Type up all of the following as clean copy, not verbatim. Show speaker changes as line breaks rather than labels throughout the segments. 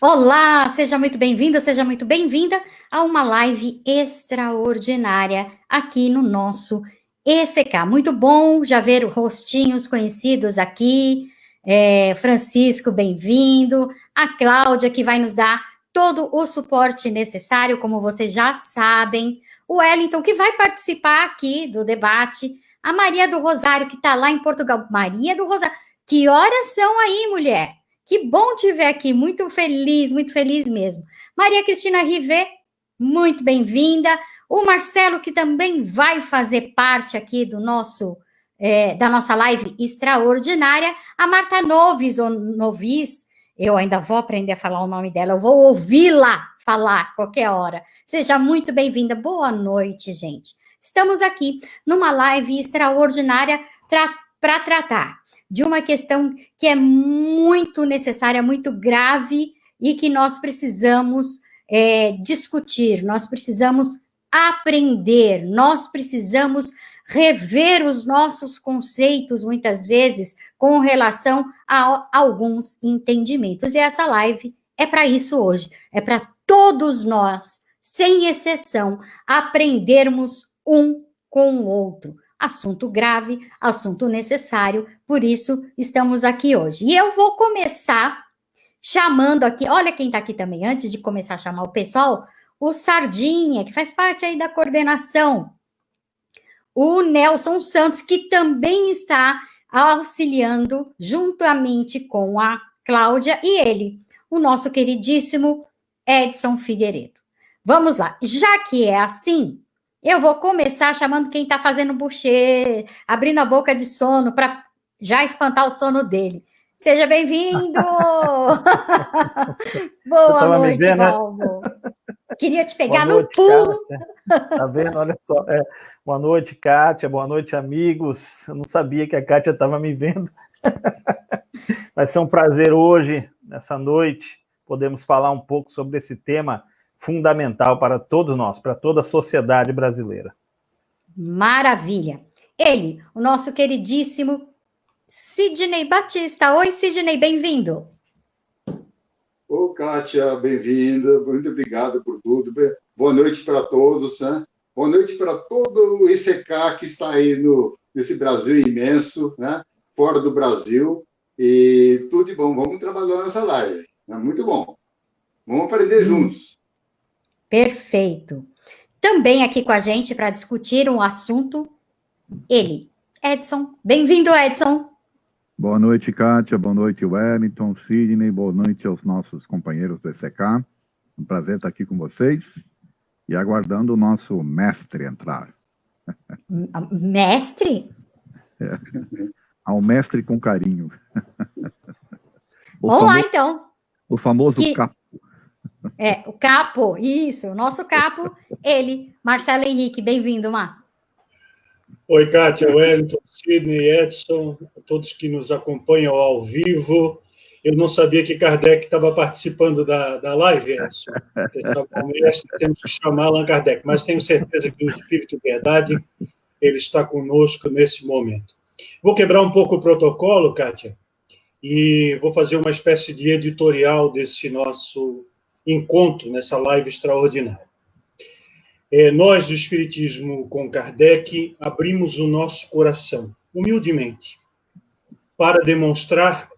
Olá, seja muito bem-vindo, seja muito bem-vinda a uma live extraordinária aqui no nosso ECK. Muito bom já ver rostinhos conhecidos aqui. Francisco, bem-vindo. A Cláudia, que vai nos dar todo o suporte necessário, como vocês já sabem. O Wellington, que vai participar aqui do debate. A Maria do Rosário, que está lá em Portugal. Maria do Rosário, que horas são aí, mulher? Que bom te ver aqui, muito feliz mesmo. Maria Cristina Rivet, muito bem-vinda. O Marcelo, que também vai fazer parte aqui do da nossa live extraordinária. A Marta Novis, ou Novis, eu ainda vou aprender a falar o nome dela, eu vou ouvi-la falar qualquer hora. Seja muito bem-vinda. Boa noite, gente. Estamos aqui numa live extraordinária para tratar de uma questão que é muito necessária, muito grave e que nós precisamos discutir, nós precisamos aprender, nós precisamos rever os nossos conceitos, muitas vezes, com relação a alguns entendimentos. E essa live é para isso hoje, é para todos nós, sem exceção, aprendermos um com o outro. Assunto grave, assunto necessário, por isso estamos aqui hoje. E eu vou começar chamando aqui, olha quem está aqui também, antes de começar a chamar o pessoal, o Sardinha, que faz parte aí da coordenação, o Nelson Santos, que também está auxiliando juntamente com a Cláudia e ele, o nosso queridíssimo Edson Figueiredo. Vamos lá, já que é assim, eu vou começar chamando quem está fazendo buchê, abrindo a boca de sono, para já espantar o sono dele. Seja bem-vindo! Boa noite, vendo, Balbo. Né? Queria te pegar no pulo.
Kátia. Tá vendo? Olha só. Boa noite, Kátia. Boa noite, amigos. Eu não sabia que a Kátia estava me vendo. Vai ser um prazer hoje, nessa noite, podermos falar um pouco sobre esse tema fundamental para todos nós, para toda a sociedade brasileira.
Maravilha. Ele, o nosso queridíssimo Sidney Batista. Oi, Sidney, bem-vindo.
Ô, Kátia, bem-vinda. Muito obrigado por tudo. Boa noite para todos, né? Boa noite para todo o ECK que está aí nesse Brasil imenso, né? Fora do Brasil. E tudo de bom. Vamos trabalhar nessa live. É muito bom. Vamos aprender juntos.
Perfeito. Também aqui com a gente para discutir um assunto, ele, Edson. Bem-vindo, Edson.
Boa noite, Kátia. Boa noite, Wellington, Sidney. Boa noite aos nossos companheiros do ECK. Um prazer estar aqui com vocês e aguardando o nosso mestre entrar.
Mestre?
Ao mestre com carinho.
Vamos lá, então.
O famoso capo.
O capo, isso, o nosso capo, ele, Marcelo Henrique, bem-vindo, Mar.
Oi, Kátia, Wellington, Sidney, Edson, a todos que nos acompanham ao vivo. Eu não sabia que Kardec estava participando da live, Edson. Temos que chamar Allan Kardec, mas tenho certeza que o Espírito Verdade, ele está conosco nesse momento. Vou quebrar um pouco o protocolo, Kátia, e vou fazer uma espécie de editorial desse nosso encontro nessa live extraordinária. Nós, do Espiritismo com Kardec, abrimos o nosso coração, humildemente, para demonstrar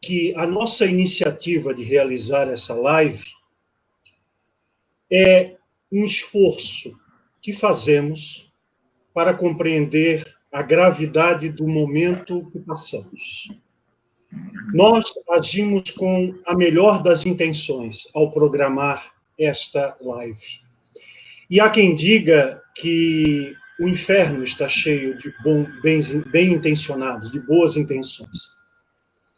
que a nossa iniciativa de realizar essa live é um esforço que fazemos para compreender a gravidade do momento que passamos. Nós agimos com a melhor das intenções ao programar esta live. E há quem diga que o inferno está cheio de bem intencionados, de boas intenções.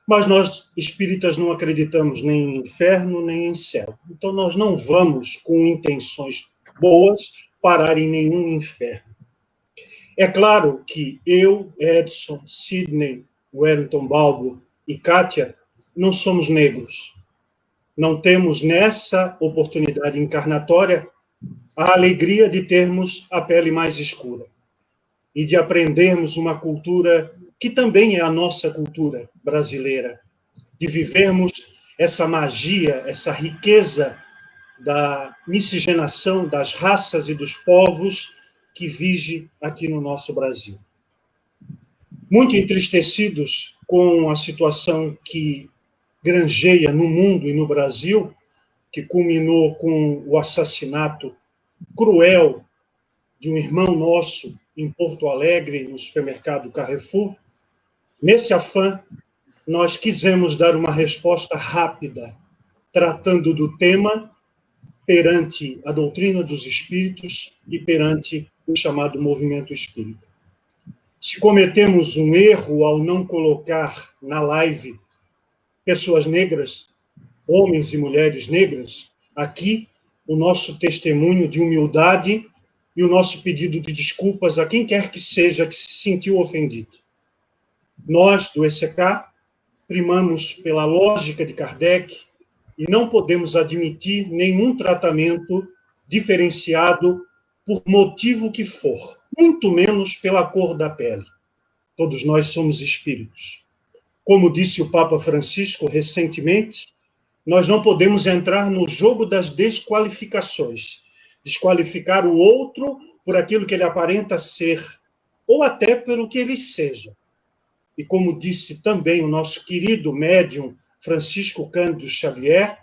Mas nós, espíritas, não acreditamos nem em inferno, nem em céu. Então, nós não vamos, com intenções boas, parar em nenhum inferno. É claro que eu, Edson, Sidney, Wellington, Balbo e Kátia não somos negros. Não temos, nessa oportunidade encarnatória, a alegria de termos a pele mais escura e de aprendermos uma cultura que também é a nossa cultura brasileira, de vivermos essa magia, essa riqueza da miscigenação das raças e dos povos que vige aqui no nosso Brasil. Muito entristecidos com a situação que granjeia no mundo e no Brasil, que culminou com o assassinato cruel de um irmão nosso em Porto Alegre, no supermercado Carrefour, nesse afã, nós quisemos dar uma resposta rápida, tratando do tema perante a doutrina dos espíritos e perante o chamado movimento espírita. Se cometemos um erro ao não colocar na live pessoas negras, homens e mulheres negras, aqui o nosso testemunho de humildade e o nosso pedido de desculpas a quem quer que seja que se sentiu ofendido. Nós, do ECK, primamos pela lógica de Kardec e não podemos admitir nenhum tratamento diferenciado por motivo que for, muito menos pela cor da pele. Todos nós somos espíritos. Como disse o Papa Francisco recentemente, nós não podemos entrar no jogo das desqualificações, desqualificar o outro por aquilo que ele aparenta ser, ou até pelo que ele seja. E como disse também o nosso querido médium Francisco Cândido Xavier,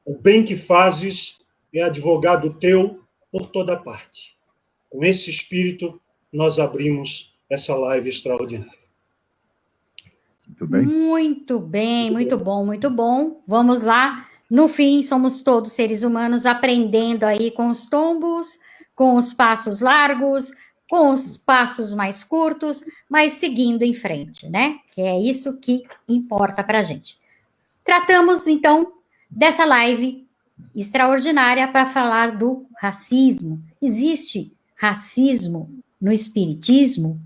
o bem que fazes é advogado teu por toda parte. Com esse espírito, nós abrimos essa live extraordinária.
Muito bem.
Muito bem, muito bom, muito bom. Vamos lá. No fim, somos todos seres humanos aprendendo aí com os tombos, com os passos largos, com os passos mais curtos, mas seguindo em frente, né? Que é isso que importa para a gente. Tratamos, então, dessa live extraordinária para falar do racismo. Existe racismo no espiritismo?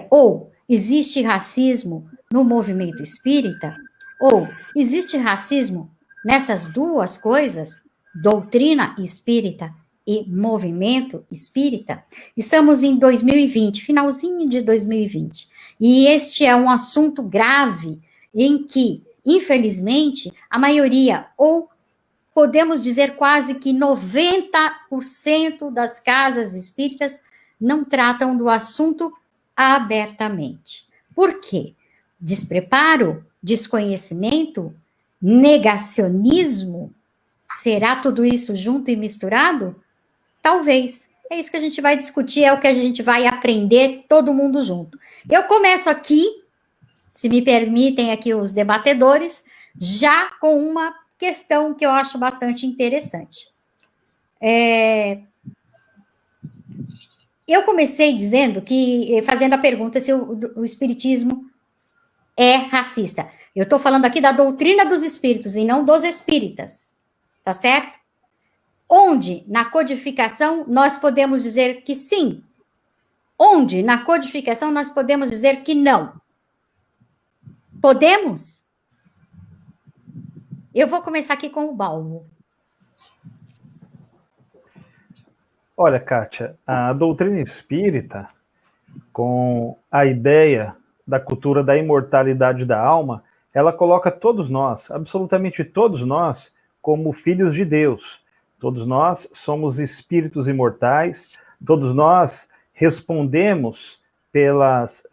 Ou existe racismo no movimento espírita? Ou existe racismo nessas duas coisas, doutrina espírita e movimento espírita? Estamos em 2020, finalzinho de 2020, e este é um assunto grave em que, infelizmente, a maioria, ou podemos dizer quase que 90% das casas espíritas não tratam do assunto abertamente. Por quê? Despreparo? Desconhecimento? Negacionismo? Será tudo isso junto e misturado? Talvez. É isso que a gente vai discutir, é o que a gente vai aprender todo mundo junto. Eu começo aqui, se me permitem aqui os debatedores, já com uma questão que eu acho bastante interessante. Eu comecei dizendo que, fazendo a pergunta se o espiritismo é racista. Eu estou falando aqui da doutrina dos espíritos e não dos espíritas, tá certo? Onde, na codificação, nós podemos dizer que sim. Onde, na codificação, nós podemos dizer que não. Podemos? Eu vou começar aqui com o Balbo.
Olha, Kátia, a doutrina espírita, com a ideia da cultura da imortalidade da alma, ela coloca todos nós, absolutamente todos nós, como filhos de Deus. Todos nós somos espíritos imortais, todos nós respondemos pelas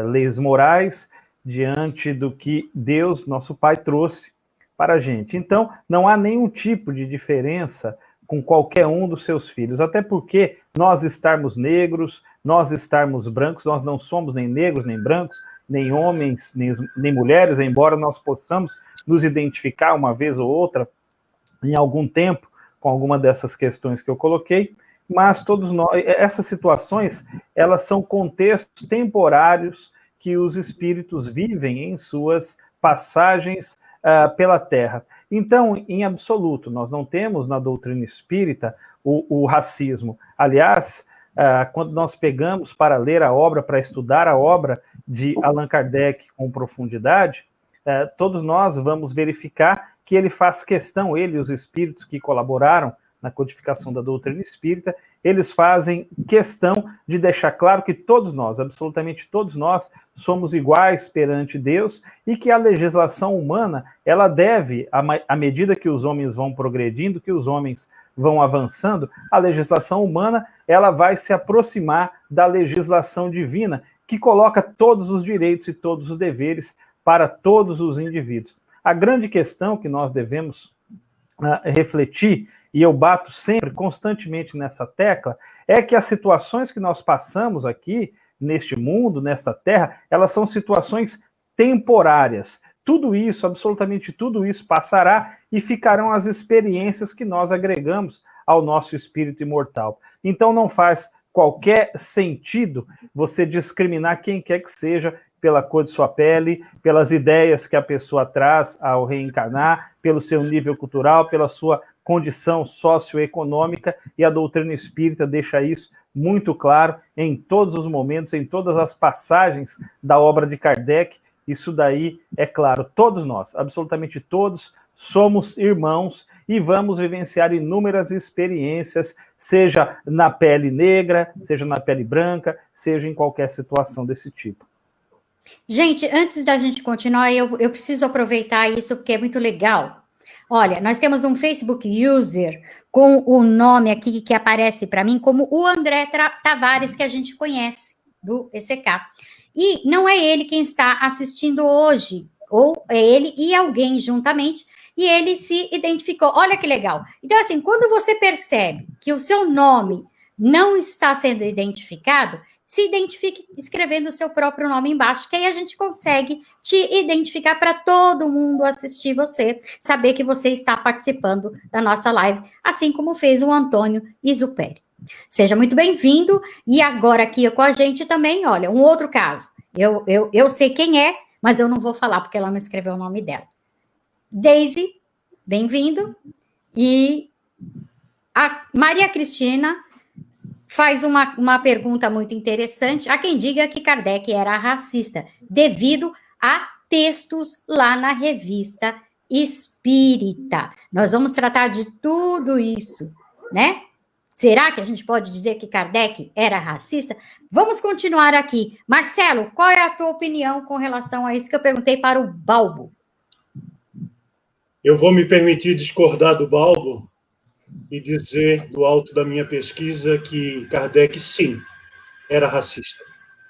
leis morais diante do que Deus, nosso Pai, trouxe para a gente. Então, não há nenhum tipo de diferença com qualquer um dos seus filhos, até porque nós estarmos negros, nós estarmos brancos, nós não somos nem negros, nem brancos, nem homens, nem mulheres, embora nós possamos nos identificar uma vez ou outra, em algum tempo, com alguma dessas questões que eu coloquei, mas todos nós, essas situações, elas são contextos temporários que os espíritos vivem em suas passagens pela Terra. Então, em absoluto, nós não temos na doutrina espírita o racismo. Aliás, quando nós pegamos para ler a obra, para estudar a obra de Allan Kardec com profundidade, todos nós vamos verificar que ele faz questão, ele e os espíritos que colaboraram na codificação da doutrina espírita, eles fazem questão de deixar claro que todos nós, absolutamente todos nós, somos iguais perante Deus e que a legislação humana, ela deve, à medida que os homens vão progredindo, que os homens vão avançando, a legislação humana, ela vai se aproximar da legislação divina, que coloca todos os direitos e todos os deveres para todos os indivíduos. A grande questão que nós devemos refletir, e eu bato sempre, constantemente nessa tecla, é que as situações que nós passamos aqui, neste mundo, nesta terra, elas são situações temporárias. Tudo isso, absolutamente tudo isso passará e ficarão as experiências que nós agregamos ao nosso espírito imortal. Então não faz qualquer sentido você discriminar quem quer que seja pela cor de sua pele, pelas ideias que a pessoa traz ao reencarnar, pelo seu nível cultural, pela sua condição socioeconômica, e a doutrina espírita deixa isso muito claro em todos os momentos, em todas as passagens da obra de Kardec. Isso daí é claro, todos nós, absolutamente todos, somos irmãos e vamos vivenciar inúmeras experiências, seja na pele negra, seja na pele branca, seja em qualquer situação desse tipo.
Gente, antes da gente continuar, eu preciso aproveitar isso porque é muito legal. Olha, nós temos um Facebook user com o nome aqui que aparece para mim como o André Tavares, que a gente conhece, do ECK. E não é ele quem está assistindo hoje, ou é ele e alguém juntamente, e ele se identificou. Olha que legal. Então, assim, quando você percebe que o seu nome não está sendo identificado, se identifique escrevendo o seu próprio nome embaixo, que aí a gente consegue te identificar para todo mundo assistir você, saber que você está participando da nossa live, assim como fez o Antônio Isuperi. Seja muito bem-vindo, e agora aqui com a gente também, olha, um outro caso. Eu sei quem é, mas eu não vou falar porque ela não escreveu o nome dela. Daisy, bem-vindo. E a Maria Cristina faz uma pergunta muito interessante. Há quem diga que Kardec era racista, devido a textos lá na Revista Espírita. Nós vamos tratar de tudo isso, né? Será que a gente pode dizer que Kardec era racista? Vamos continuar aqui. Marcelo, qual é a tua opinião com relação a isso que eu perguntei para o Balbo?
Eu vou me permitir discordar do Balbo e dizer, do alto da minha pesquisa, que Kardec, sim, era racista.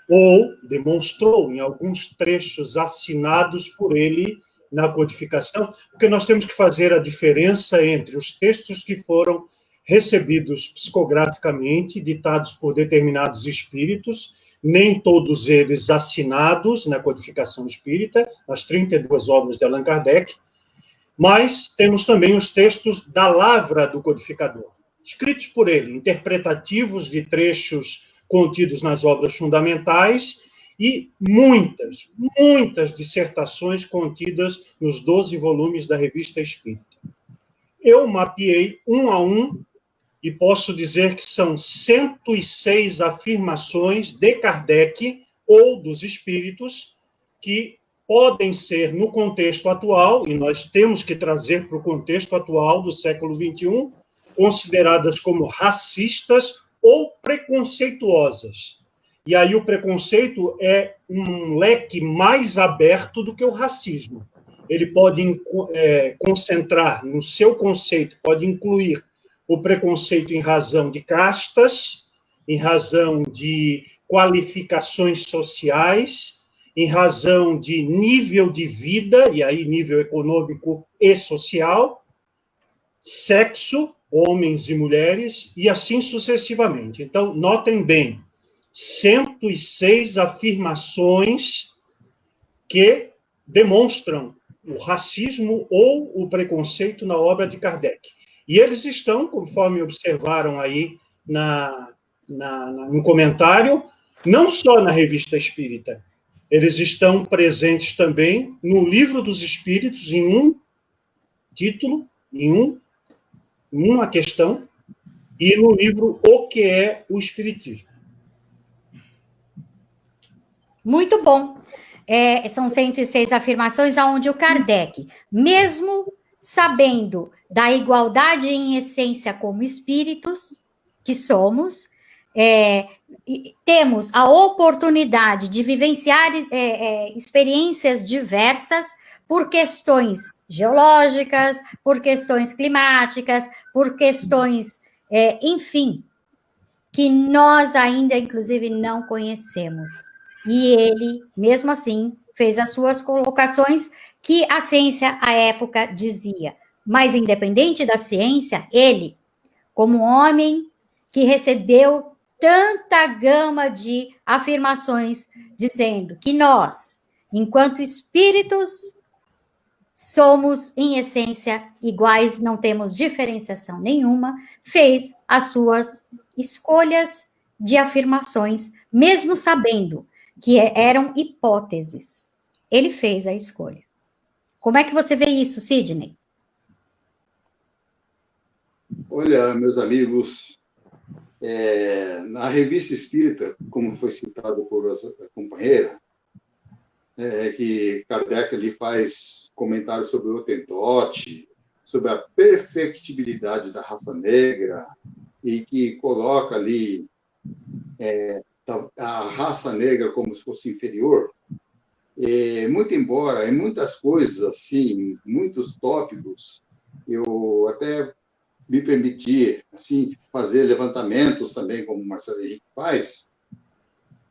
Ou demonstrou em alguns trechos assinados por ele na codificação, porque nós temos que fazer a diferença entre os textos que foram recebidos psicograficamente, ditados por determinados espíritos, nem todos eles assinados na codificação espírita, nas 32 obras de Allan Kardec, mas temos também os textos da lavra do codificador, escritos por ele, interpretativos de trechos contidos nas obras fundamentais e muitas dissertações contidas nos 12 volumes da Revista Espírita. Eu mapeei um a um e posso dizer que são 106 afirmações de Kardec ou dos espíritos que podem ser, no contexto atual, e nós temos que trazer para o contexto atual do século XXI, consideradas como racistas ou preconceituosas. E aí o preconceito é um leque mais aberto do que o racismo. Ele pode concentrar no seu conceito, pode incluir o preconceito em razão de castas, em razão de qualificações sociais, em razão de nível de vida, e aí nível econômico e social, sexo, homens e mulheres, e assim sucessivamente. Então, notem bem, 106 afirmações que demonstram o racismo ou o preconceito na obra de Kardec. E eles estão, conforme observaram aí no comentário, não só na Revista Espírita, eles estão presentes também no Livro dos Espíritos, em um título, em uma questão, e no livro O que é o Espiritismo.
Muito bom. São 106 afirmações onde o Kardec, mesmo sabendo da igualdade em essência como espíritos que somos, temos a oportunidade de vivenciar experiências diversas por questões geológicas, por questões climáticas, por questões, enfim, que nós ainda, inclusive, não conhecemos. E ele, mesmo assim, fez as suas colocações que a ciência, à época, dizia. Mas, independente da ciência, ele, como homem que recebeu tanta gama de afirmações, dizendo que nós, enquanto espíritos, somos, em essência, iguais, não temos diferenciação nenhuma, fez as suas escolhas de afirmações, mesmo sabendo que eram hipóteses. Ele fez a escolha. Como é que você vê isso, Sidney?
Olha, meus amigos, na Revista Espírita, como foi citado por a companheira, que Kardec ali faz comentários sobre o Hottentot, sobre a perfectibilidade da raça negra, e que coloca ali a raça negra como se fosse inferior, muito embora em muitas coisas, assim, muitos tópicos, eu até me permiti assim, fazer levantamentos também, como o Marcelo Henrique faz,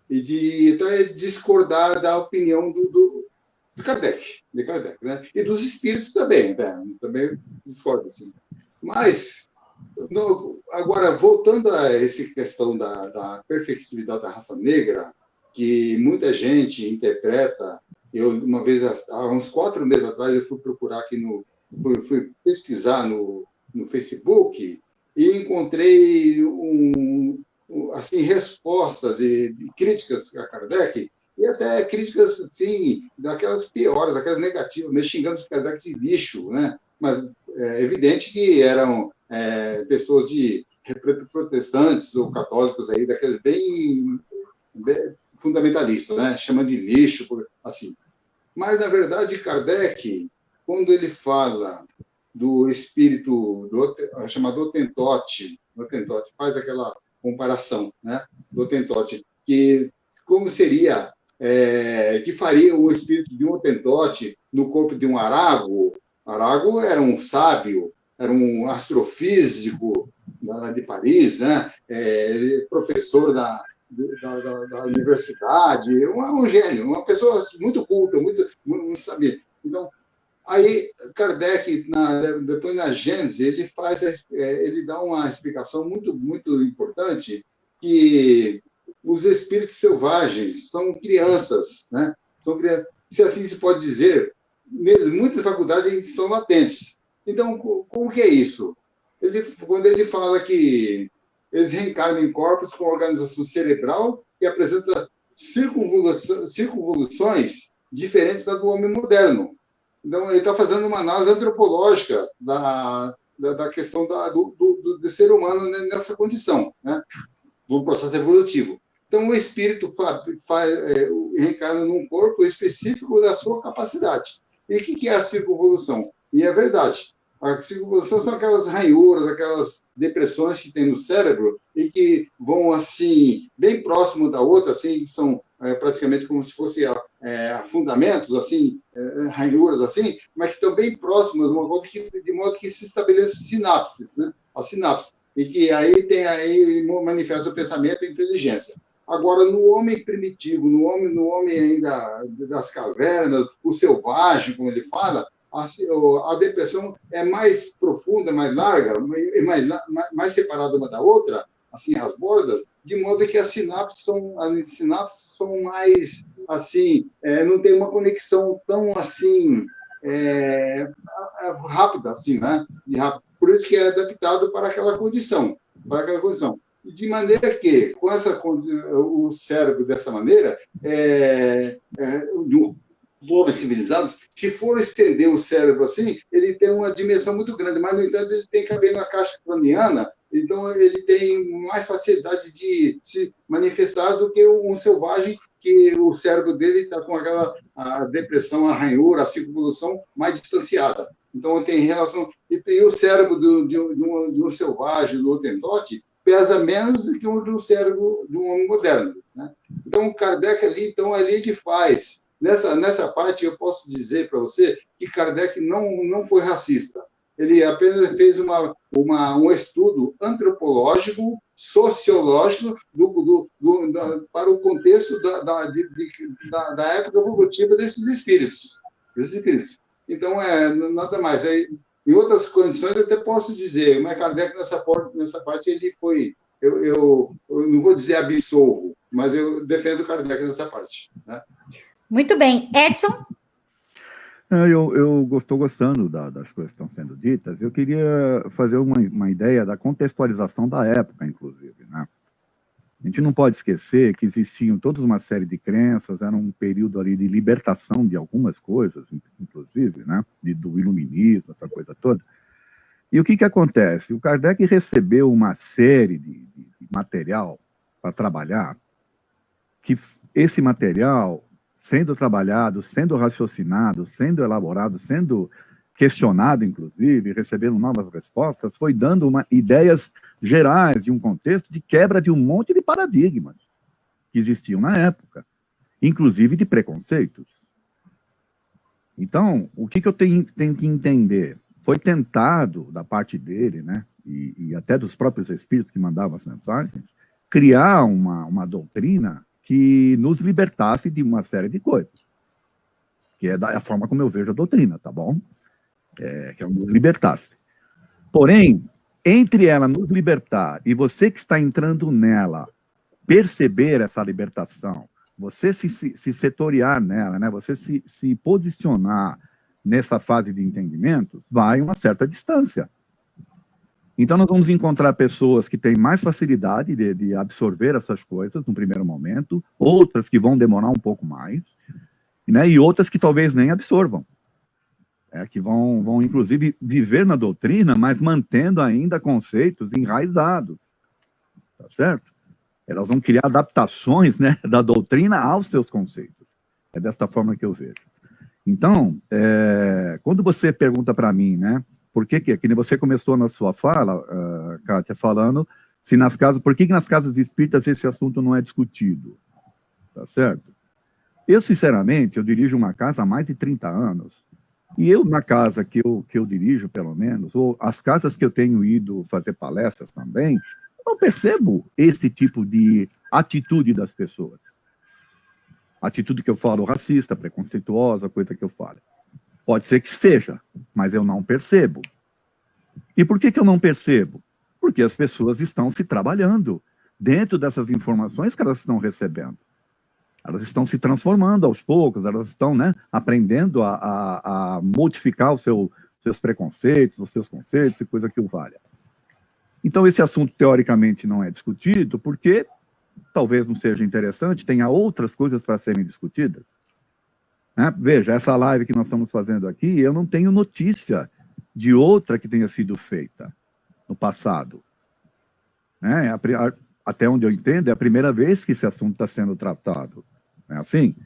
e de até discordar da opinião de Kardec, né? E dos espíritos também, né? Também discordo, assim. Mas, agora, voltando a essa questão da perfectibilidade da raça negra, que muita gente interpreta, eu, uma vez, há uns 4 meses atrás, eu fui procurar aqui fui pesquisar no Facebook e encontrei assim, respostas e críticas a Kardec, e até críticas, assim, daquelas piores, daquelas negativas, meio xingando o Kardec de lixo, né? Mas é evidente que eram pessoas de protestantes ou católicos aí, daqueles bem fundamentalistas, né? Chamando de lixo, assim. Mas, na verdade, Kardec, quando ele fala do espírito chamado Hottentot, faz aquela comparação, né, do Hottentot, que como seria, que faria o espírito de um Hottentot no corpo de um Arago. Arago era um sábio, era um astrofísico de Paris, né, professor da universidade, um gênio, uma pessoa muito culta, muito sabia. Então, aí, Kardec, depois na Gênese, ele dá uma explicação muito, muito importante, que os espíritos selvagens são crianças, né? Se assim se pode dizer, muitas faculdades são latentes. Então, como que é isso? Quando ele fala que eles reencarnam em corpos com organização cerebral que apresenta circunvoluções diferentes da do homem moderno. Então, ele está fazendo uma análise antropológica da questão do ser humano nessa condição, né? Do processo evolutivo. Então, o espírito reencarna num corpo específico da sua capacidade. E o que é a circunvolução? E é verdade. A circunvolução são aquelas ranhuras, aquelas depressões que tem no cérebro e que vão, assim, bem próximo da outra, assim, são praticamente como se fossem afundamentos, assim, ranhuras, assim, mas que estão bem próximas, de modo que se estabeleçam sinapses, né? As sinapses. E que aí manifesta o pensamento e a inteligência. Agora, no homem primitivo, no homem ainda das cavernas, o selvagem, como ele fala, a depressão é mais profunda, mais larga, mais separada uma da outra, assim, as bordas, de modo que as sinapses são mais, assim, não tem uma conexão tão, assim, rápida, assim, né? Por isso que é adaptado para aquela condição. De maneira que, com o cérebro dessa maneira, homens civilizados, se for estender o cérebro assim, ele tem uma dimensão muito grande, mas, no entanto, ele tem que caber na caixa craniana, então ele tem mais facilidade de se manifestar do que um selvagem, que o cérebro dele está com aquela depressão, a ranhura, a circunvolução mais distanciada. Então, tem relação... E o cérebro de um selvagem, do Hottentot, pesa menos do que o do cérebro de um homem moderno, né? Então, o Kardec ali, ele faz... Nessa parte, eu posso dizer para você que Kardec não foi racista. Ele apenas fez um estudo antropológico, sociológico para o contexto da época evolutiva desses espíritos. Então, nada mais. Em outras condições, eu até posso dizer, mas Kardec, nessa parte, ele foi... Eu não vou dizer absolvo, mas eu defendo Kardec nessa parte, né?
Muito bem. Edson?
Eu estou gostando das coisas que estão sendo ditas. Eu queria fazer uma ideia da contextualização da época, inclusive, né? A gente não pode esquecer que existiam toda uma série de crenças, era um período ali de libertação de algumas coisas, inclusive, né? Do iluminismo, essa coisa toda. E o que acontece? O Kardec recebeu uma série de material para trabalhar, que esse material, sendo trabalhado, sendo raciocinado, sendo elaborado, sendo questionado, inclusive, recebendo novas respostas, foi dando ideias gerais de um contexto de quebra de um monte de paradigmas que existiam na época, inclusive de preconceitos. Então, o que eu tenho que entender? Foi tentado, da parte dele, né, e até dos próprios espíritos que mandavam as mensagens, criar uma doutrina que nos libertasse de uma série de coisas. Que é a forma como eu vejo a doutrina, tá bom? Que nos libertasse. Porém, entre ela nos libertar e você que está entrando nela, perceber essa libertação, você se setoriar nela, né? Você se posicionar nessa fase de entendimento, vai uma certa distância. Então, nós vamos encontrar pessoas que têm mais facilidade de absorver essas coisas no primeiro momento, outras que vão demorar um pouco mais, né, e outras que talvez nem absorvam, que vão, inclusive, viver na doutrina, mas mantendo ainda conceitos enraizados, tá certo? Elas vão criar adaptações, né, da doutrina aos seus conceitos. É desta forma que eu vejo. Então, quando você pergunta para mim, né, por que você começou na sua fala, Kátia, falando por que nas casas espíritas esse assunto não é discutido? Tá certo? Eu, sinceramente, eu dirijo uma casa há mais de 30 anos, e eu, na casa que eu dirijo, pelo menos, ou as casas que eu tenho ido fazer palestras também, eu não percebo esse tipo de atitude das pessoas. Atitude que eu falo racista, preconceituosa, coisa que eu falo. Pode ser que seja, mas eu não percebo. E por que eu não percebo? Porque as pessoas estão se trabalhando dentro dessas informações que elas estão recebendo. Elas estão se transformando aos poucos, elas estão, né, aprendendo a modificar seus preconceitos, os seus conceitos e coisa que o valha. Então, esse assunto, teoricamente, não é discutido porque talvez não seja interessante, tenha outras coisas para serem discutidas. Veja, essa live que nós estamos fazendo aqui, eu não tenho notícia de outra que tenha sido feita no passado. Até onde eu entendo, é a primeira vez que esse assunto está sendo tratado. Não é assim?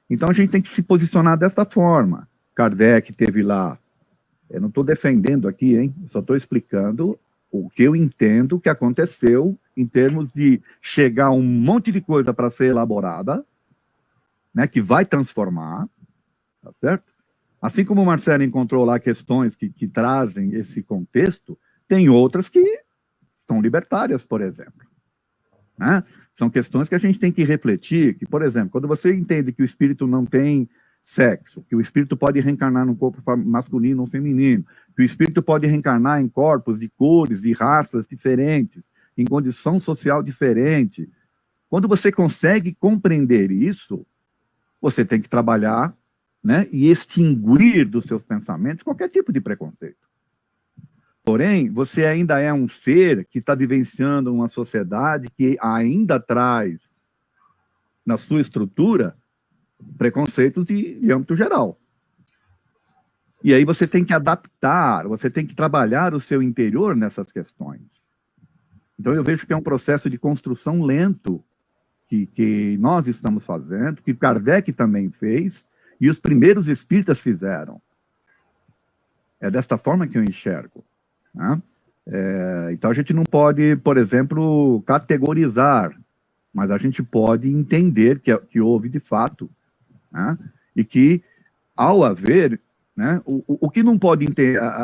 Então, a gente tem que se posicionar desta forma. Kardec teve lá... Eu não estou defendendo aqui, hein? Eu só estou explicando o que eu entendo que aconteceu em termos de chegar um monte de coisa para ser elaborada, né, que vai transformar, tá certo? Assim como o Marcelo encontrou lá questões que trazem esse contexto, tem outras que são libertárias, por exemplo. Né? São questões que a gente tem que refletir, que, por exemplo, quando você entende que o espírito não tem sexo, que o espírito pode reencarnar num corpo masculino ou feminino, que o espírito pode reencarnar em corpos de cores e raças diferentes, em condição social diferente. Quando você consegue compreender isso, você tem que trabalhar, né, e extinguir dos seus pensamentos qualquer tipo de preconceito. Porém, você ainda é um ser que está vivenciando uma sociedade que ainda traz, na sua estrutura, preconceitos de âmbito geral. E aí você tem que adaptar, você tem que trabalhar o seu interior nessas questões. Então, eu vejo que é um processo de construção lento que nós estamos fazendo, que Kardec também fez, e os primeiros espíritas fizeram. É desta forma que eu enxergo. Né? Então, a gente não pode, por exemplo, categorizar, mas a gente pode entender que houve de fato, né? E que, ao haver, né, o que não pode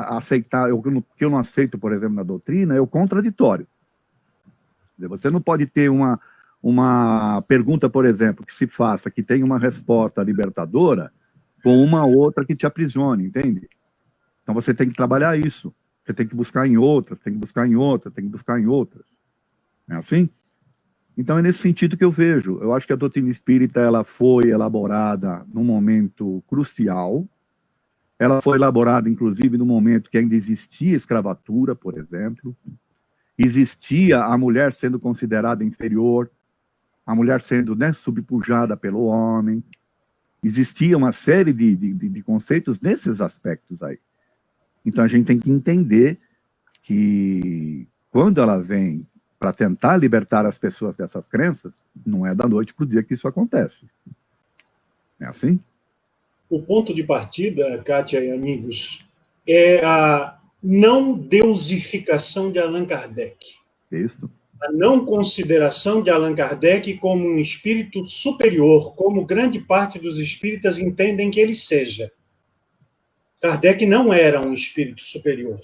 aceitar, o que eu não aceito, por exemplo, na doutrina, é o contraditório. Você não pode ter uma pergunta, por exemplo, que se faça, que tenha uma resposta libertadora, com uma outra que te aprisione, entende? Então você tem que trabalhar isso. Você tem que buscar em outras, tem que buscar em outras, tem que buscar em outras. É assim? Então é nesse sentido que eu vejo. Eu acho que a doutrina espírita ela foi elaborada num momento crucial. Ela foi elaborada, inclusive, no momento que ainda existia escravatura, por exemplo. Existia a mulher sendo considerada inferior, a mulher sendo, né, subpujada pelo homem. Existia uma série de conceitos nesses aspectos aí. Então, a gente tem que entender que, quando ela vem para tentar libertar as pessoas dessas crenças, não é da noite para o dia que isso acontece. É assim?
O ponto de partida, Kátia e amigos, é a não deusificação de Allan Kardec.
Isso.
A não consideração de Allan Kardec como um espírito superior, como grande parte dos espíritas entendem que ele seja. Kardec não era um espírito superior.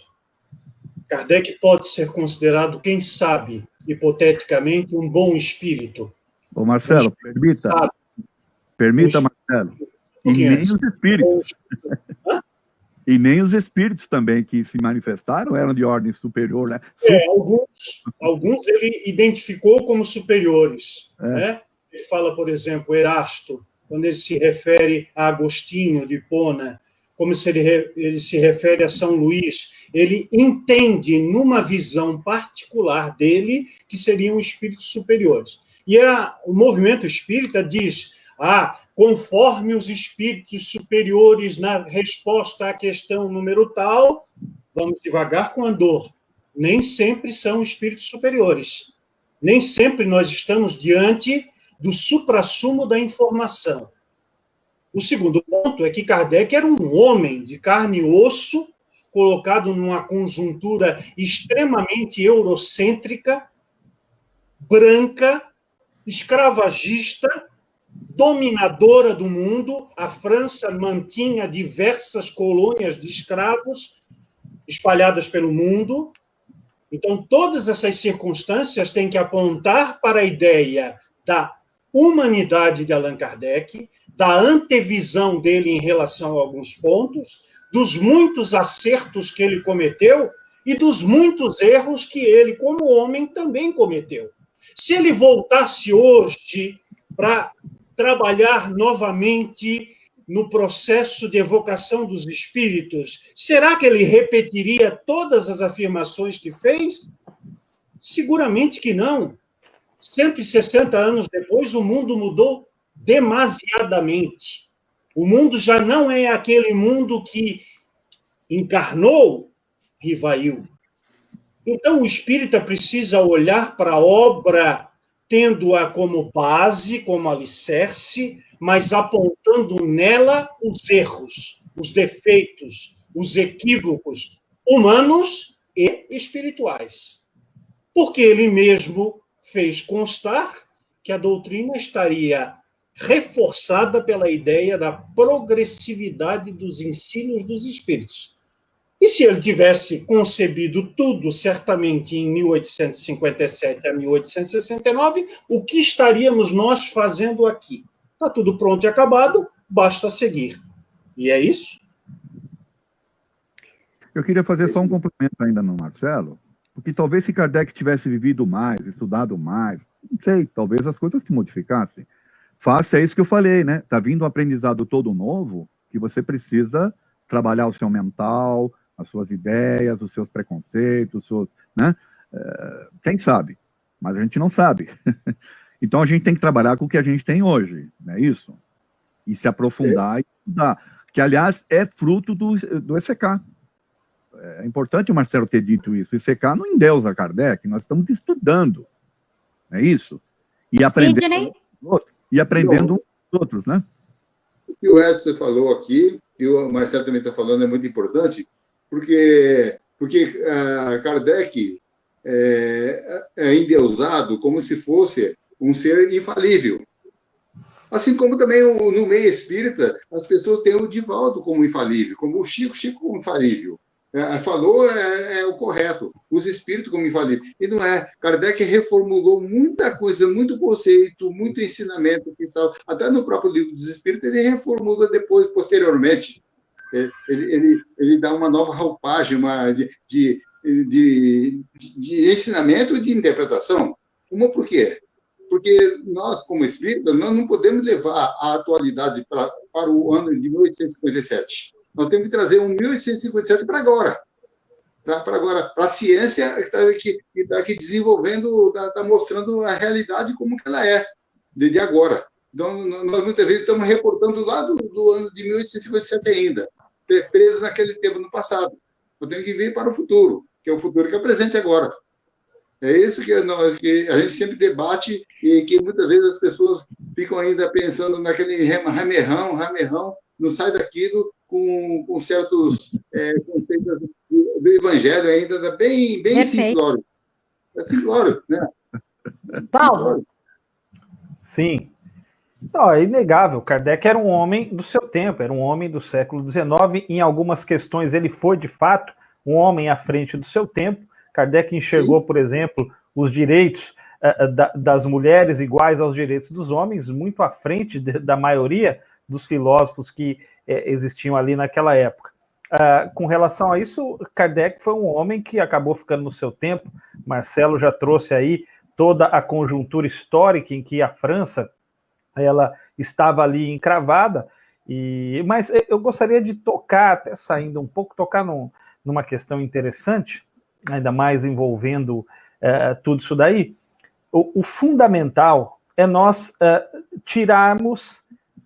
Kardec pode ser considerado, quem sabe, hipoteticamente, um bom espírito.
Ô Marcelo, permita, Marcelo, e nem os espíritos. E nem os espíritos também que se manifestaram eram de ordem superior, né?
Alguns ele identificou como superiores. Né? Ele fala, por exemplo, Erasto, quando ele se refere a Agostinho de Hipona, como se ele se refere a São Luís, ele entende, numa visão particular dele, que seriam espíritos superiores. E o movimento espírita diz, conforme os espíritos superiores na resposta à questão número tal, vamos devagar com Andor, nem sempre são espíritos superiores. Nem sempre nós estamos diante do suprassumo da informação. O segundo ponto é que Kardec era um homem de carne e osso, colocado numa conjuntura extremamente eurocêntrica, branca, escravagista, dominadora do mundo. A França mantinha diversas colônias de escravos espalhadas pelo mundo. Então, todas essas circunstâncias têm que apontar para a ideia da humanidade de Allan Kardec, da antevisão dele em relação a alguns pontos, dos muitos acertos que ele cometeu e dos muitos erros que ele, como homem, também cometeu. Se ele voltasse hoje para trabalhar novamente no processo de evocação dos espíritos, será que ele repetiria todas as afirmações que fez? Seguramente que não. 160 anos depois, o mundo mudou demasiadamente. O mundo já não é aquele mundo que encarnou Rivail. Então, o espírita precisa olhar para a obra, tendo-a como base, como alicerce, mas apontando nela os erros, os defeitos, os equívocos humanos e espirituais. Porque ele mesmo fez constar que a doutrina estaria reforçada pela ideia da progressividade dos ensinos dos espíritos. E se ele tivesse concebido tudo, certamente, em 1857 a 1869, o que estaríamos nós fazendo aqui? Está tudo pronto e acabado, basta seguir. E é isso.
Eu queria fazer só um complemento ainda no Marcelo, porque talvez se Kardec tivesse vivido mais, estudado mais, não sei, talvez as coisas se modificassem. Faça isso que eu falei, né? Está vindo um aprendizado todo novo, que você precisa trabalhar o seu mental, as suas ideias, os seus preconceitos, os seus, né? Quem sabe? Mas a gente não sabe. Então a gente tem que trabalhar com o que a gente tem hoje, não é isso? E se aprofundar e estudar. Que, aliás, é fruto do ECK. É importante o Marcelo ter dito isso. O ECK não endeusa Kardec, nós estamos estudando. É isso? E aprendendo, uns dos outros, né?
O que o Edson falou aqui, e o Marcelo também está falando, é muito importante. porque Kardec é endeusado como se fosse um ser infalível. Assim como também no meio espírita, as pessoas têm o Divaldo como infalível, como o Chico como infalível. Falou o correto, os espíritos como infalível. E não é. Kardec reformulou muita coisa, muito conceito, muito ensinamento que estava. Até no próprio livro dos Espíritos, ele reformula depois, posteriormente. Ele dá uma nova roupagem de ensinamento e de interpretação. Uma por quê? Porque nós, como espírita, nós não podemos levar a atualidade para o ano de 1857. Nós temos que trazer um 1857 para agora. Para a ciência que está aqui desenvolvendo, está mostrando a realidade como que ela é, de agora. Então, nós muitas vezes estamos reportando lá do ano de 1857 ainda, presos naquele tempo no passado. Nós temos que vir para o futuro, que é o futuro que é presente agora. É isso que a gente sempre debate e que muitas vezes as pessoas ficam ainda pensando naquele ramerrão, não sai daquilo com certos conceitos do Evangelho ainda bem simplório. É simplório, né?
Paulo.
Sim. Não, é inegável. Kardec era um homem do seu tempo, era um homem do século XIX. Em algumas questões, ele foi, de fato, um homem à frente do seu tempo. Kardec enxergou, por exemplo, os direitos das mulheres iguais aos direitos dos homens, muito à frente da maioria dos filósofos que existiam ali naquela época. Com relação a isso, Kardec foi um homem que acabou ficando no seu tempo. Marcelo já trouxe aí toda a conjuntura histórica em que a França ela estava ali encravada, mas eu gostaria de tocar, até saindo um pouco, numa questão interessante, ainda mais envolvendo tudo isso daí. O fundamental é nós tirarmos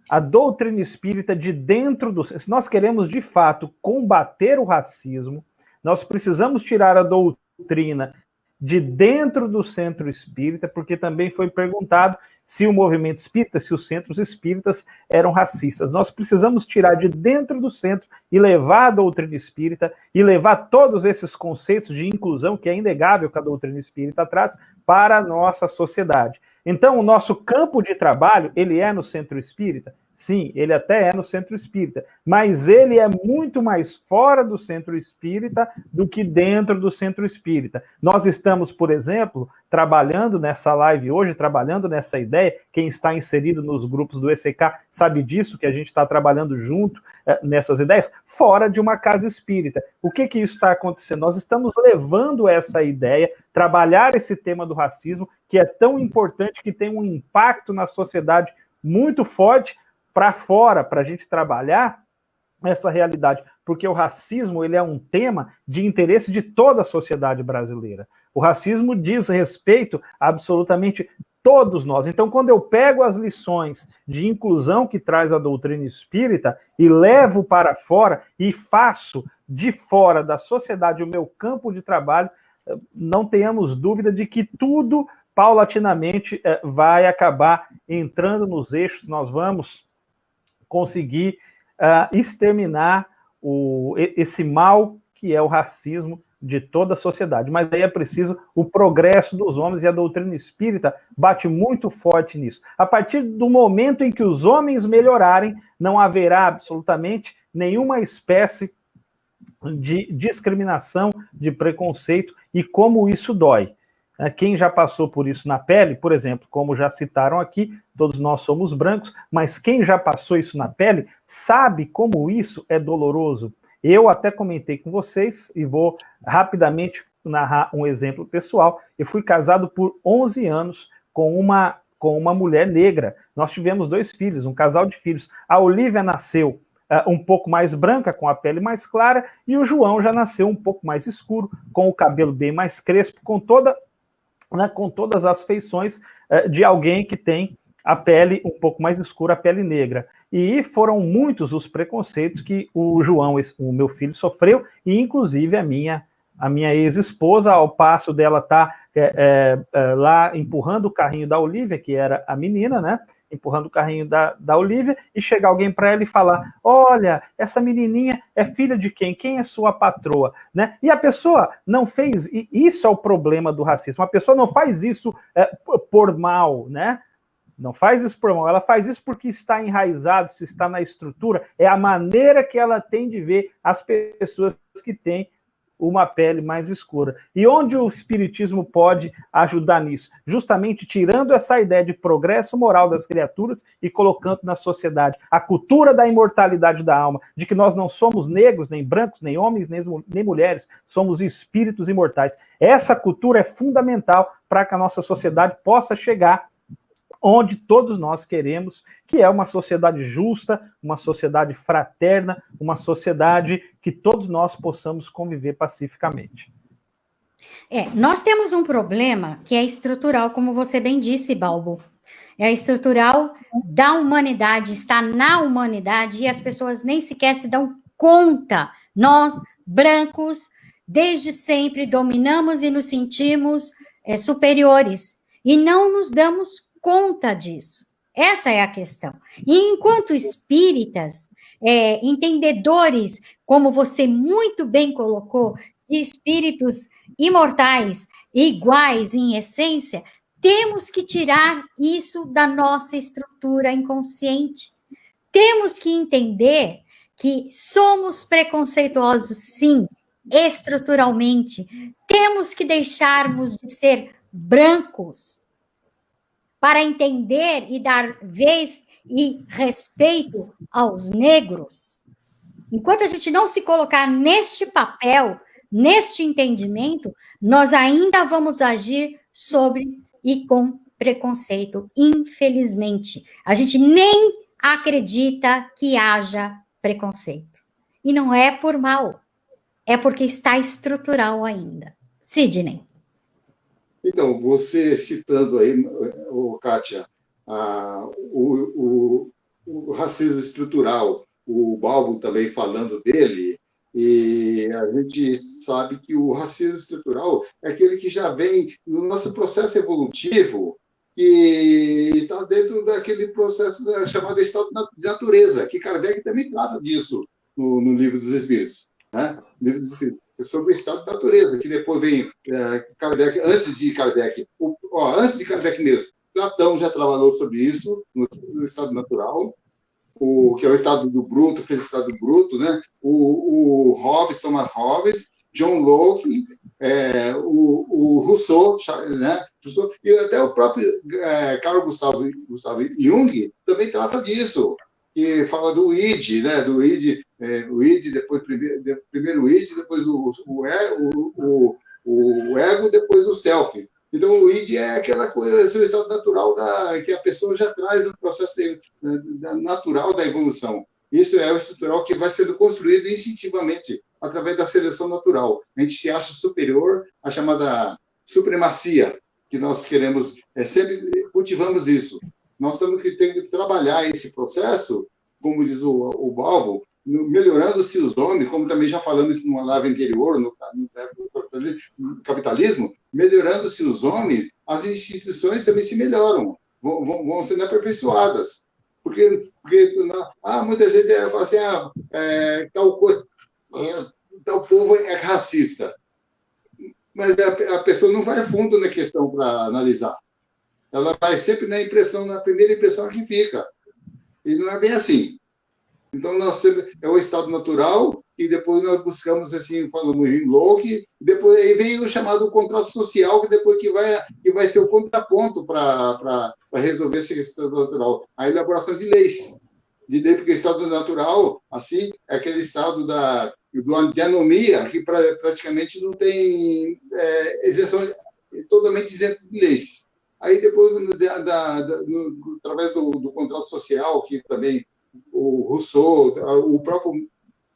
a doutrina espírita de dentro do... Se nós queremos, de fato, combater o racismo, nós precisamos tirar a doutrina de dentro do centro espírita, porque também foi perguntado se o movimento espírita, se os centros espíritas eram racistas. Nós precisamos tirar de dentro do centro e levar a doutrina espírita e levar todos esses conceitos de inclusão, que é inegável que a doutrina espírita traz, para a nossa sociedade. Então, o nosso campo de trabalho, ele é no centro espírita? Sim, ele até é no centro espírita, mas ele é muito mais fora do centro espírita do que dentro do centro espírita. Nós estamos, por exemplo, trabalhando nessa live hoje, trabalhando nessa ideia, quem está inserido nos grupos do ECK sabe disso, que a gente está trabalhando junto nessas ideias, fora de uma casa espírita. O que isso está acontecendo? Nós estamos levando essa ideia, trabalhar esse tema do racismo, que é tão importante, que tem um impacto na sociedade muito forte, para fora, para a gente trabalhar essa realidade, porque o racismo ele é um tema de interesse de toda a sociedade brasileira. O racismo diz respeito a absolutamente todos nós. Então, quando eu pego as lições de inclusão que traz a doutrina espírita e levo para fora e faço de fora da sociedade o meu campo de trabalho, não tenhamos dúvida de que tudo, paulatinamente, vai acabar entrando nos eixos. Nós vamos conseguir exterminar esse mal que é o racismo de toda a sociedade. Mas aí é preciso o progresso dos homens, e a doutrina espírita bate muito forte nisso. A partir do momento em que os homens melhorarem, não haverá absolutamente nenhuma espécie de discriminação, de preconceito, e como isso dói. Quem já passou por isso na pele, por exemplo, como já citaram aqui, todos nós somos brancos, mas quem já passou isso na pele sabe como isso é doloroso. Eu até comentei com vocês, e vou rapidamente narrar um exemplo pessoal. Eu fui casado por 11 anos com uma mulher negra. Nós tivemos 2 filhos, um casal de filhos. A Olívia nasceu um pouco mais branca, com a pele mais clara, e o João já nasceu um pouco mais escuro, com o cabelo bem mais crespo, com todas as feições de alguém que tem a pele um pouco mais escura, a pele negra. E foram muitos os preconceitos que o João, o meu filho, sofreu, e inclusive a minha ex-esposa, ao passo dela estar lá empurrando o carrinho da Olívia, que era a menina, né? empurrando o carrinho da Olivia, e chegar alguém para ela e falar, olha, essa menininha é filha de quem? Quem é sua patroa? Né? E a pessoa não fez, e isso é o problema do racismo, a pessoa não faz isso por mal, né? Não faz isso por mal, ela faz isso porque está enraizado, se está na estrutura, é a maneira que ela tem de ver as pessoas que têm uma pele mais escura. E onde o espiritismo pode ajudar nisso? Justamente tirando essa ideia de progresso moral das criaturas e colocando na sociedade a cultura da imortalidade da alma, de que nós não somos negros, nem brancos, nem homens, nem mulheres, somos espíritos imortais. Essa cultura é fundamental para que a nossa sociedade possa chegar onde todos nós queremos, que é uma sociedade justa, uma sociedade fraterna, uma sociedade que todos nós possamos conviver pacificamente.
Nós temos um problema que é estrutural, como você bem disse, Balbo. É estrutural da humanidade, está na humanidade, e as pessoas nem sequer se dão conta. Nós, brancos, desde sempre dominamos e nos sentimos superiores, e não nos damos conta disso. Essa é a questão. E enquanto espíritas, entendedores, como você muito bem colocou, de espíritos imortais, iguais em essência, temos que tirar isso da nossa estrutura inconsciente. Temos que entender que somos preconceituosos, sim, estruturalmente. Temos que deixarmos de ser brancos para entender e dar vez e respeito aos negros. Enquanto a gente não se colocar neste papel, neste entendimento, nós ainda vamos agir sobre e com preconceito, infelizmente. A gente nem acredita que haja preconceito. E não é por mal, é porque está estrutural ainda. Sidney.
Então, você citando aí, Kátia, o racismo estrutural, o Balbo também falando dele, e a gente sabe que o racismo estrutural é aquele que já vem no nosso processo evolutivo, que está dentro daquele processo chamado estado de natureza, que Kardec também trata disso no Livro dos Espíritos, né? Livro dos Espíritos. Sobre o estado de natureza, que depois vem Kardec, antes de Kardec mesmo, Platão já trabalhou sobre isso, no estado natural, que é o estado do bruto, fez o estado do bruto, né? O Hobbes, Thomas Hobbes, John Locke, o Rousseau, né? E até o próprio Carl Gustav Jung também trata disso, que fala do id, né? Do id, o id, depois primeiro o id, depois o ego, depois o self. Então, o id é aquela coisa, o estado natural que a pessoa já traz no processo natural da evolução. Isso é o estrutural que vai sendo construído instintivamente, através da seleção natural. A gente se acha superior à chamada supremacia, que nós queremos, sempre cultivamos isso. Nós temos que trabalhar esse processo, como diz o Balbo, melhorando-se os homens, como também já falamos numa live anterior, no capitalismo, melhorando-se os homens, as instituições também se melhoram, vão sendo aperfeiçoadas. Porque muita gente fala assim, tal povo é racista. Mas a pessoa não vai fundo na questão para analisar. Ela vai sempre na primeira impressão que fica. E não é bem assim. Então, é o estado natural, e depois nós buscamos, assim, falando em Locke, depois aí vem o chamado contrato social, que depois que vai ser o contraponto para resolver esse estado natural. A elaboração de leis. Porque o estado natural, assim, é aquele estado de anomia, que praticamente não tem isenção, totalmente isento de leis. Aí depois, através do contrato social, que também o Rousseau, o próprio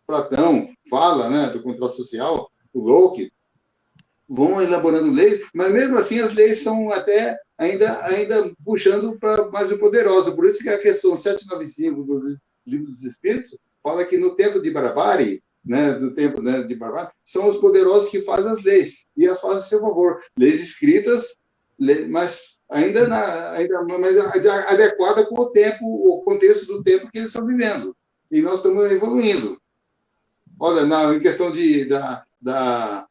Platão fala, né, do contrato social, o Locke, vão elaborando leis, mas mesmo assim as leis são até ainda puxando para mais o poderoso. Por isso que a questão 795 do Livro dos Espíritos fala que no tempo de barbárie, né, de barbárie, são os poderosos que fazem as leis, e as fazem a seu favor. Leis escritas, mas ainda mais adequada com o tempo, o contexto do tempo que eles estão vivendo. E nós estamos evoluindo. Olha, em questão da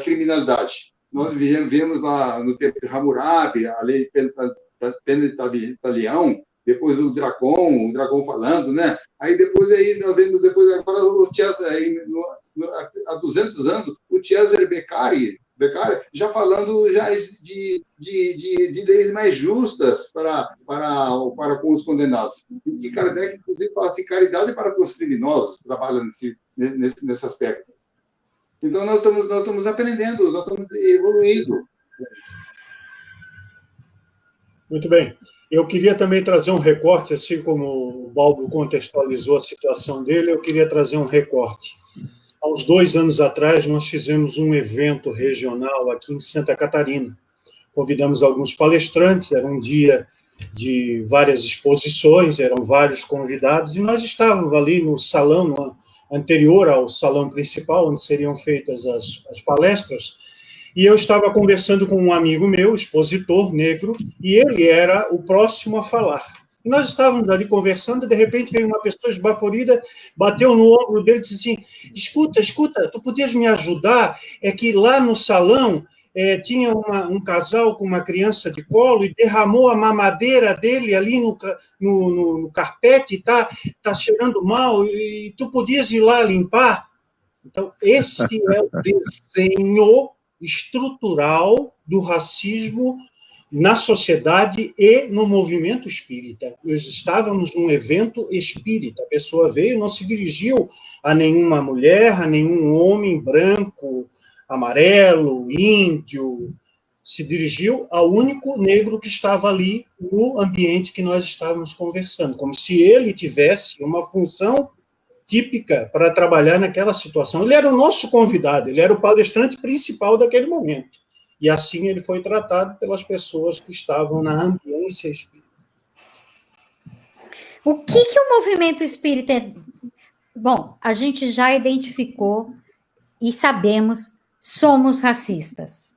criminalidade, nós vivemos lá no tempo de Hammurabi, a lei Penitalião, depois o Dracon falando, né? Aí depois nós vemos agora o Cesar, há 200 anos, o Cesare Beccari já falando de leis mais justas para com os condenados. E Kardec, inclusive, fala assim, caridade para com os criminosos, trabalha nesse aspecto. Então, nós estamos aprendendo, nós estamos evoluindo.
Muito bem. Eu queria também trazer um recorte, assim como o Balbo contextualizou a situação dele, eu queria trazer um recorte. Há uns 2 anos atrás, nós fizemos um evento regional aqui em Santa Catarina. Convidamos alguns palestrantes, era um dia de várias exposições, eram vários convidados, e nós estávamos ali no salão anterior ao salão principal, onde seriam feitas as palestras, e eu estava conversando com um amigo meu, expositor negro, e ele era o próximo a falar. E nós estávamos ali conversando, e de repente veio uma pessoa esbaforida, bateu no ombro dele e disse assim, escuta, tu podias me ajudar? É que lá no salão tinha um casal com uma criança de colo e derramou a mamadeira dele ali no carpete, tá cheirando mal, e tu podias ir lá limpar? Então, esse é o desenho estrutural do racismo na sociedade e no movimento espírita. Nós estávamos num evento espírita. A pessoa veio, não se dirigiu a nenhuma mulher, a nenhum homem branco, amarelo, índio. Se dirigiu ao único negro que estava ali no ambiente que nós estávamos conversando, como se ele tivesse uma função típica para trabalhar naquela situação. Ele era o nosso convidado, ele era o palestrante principal daquele momento. E assim ele foi tratado pelas pessoas que estavam na ambiência espírita.
O que o movimento espírita... Bom, a gente já identificou e sabemos, somos racistas.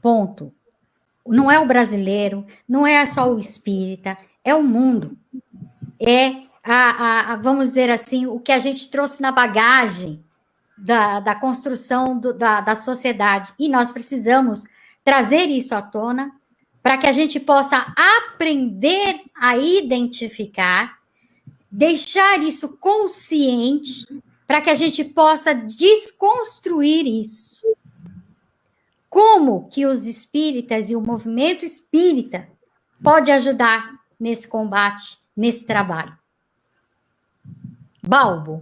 Ponto. Não é o brasileiro, não é só o espírita, é o mundo. É, vamos dizer assim, o que a gente trouxe na bagagem da construção da sociedade. E nós precisamos trazer isso à tona para que a gente possa aprender a identificar, deixar isso consciente, para que a gente possa desconstruir isso. Como que os espíritas e o movimento espírita pode ajudar nesse combate, nesse trabalho? Balbo.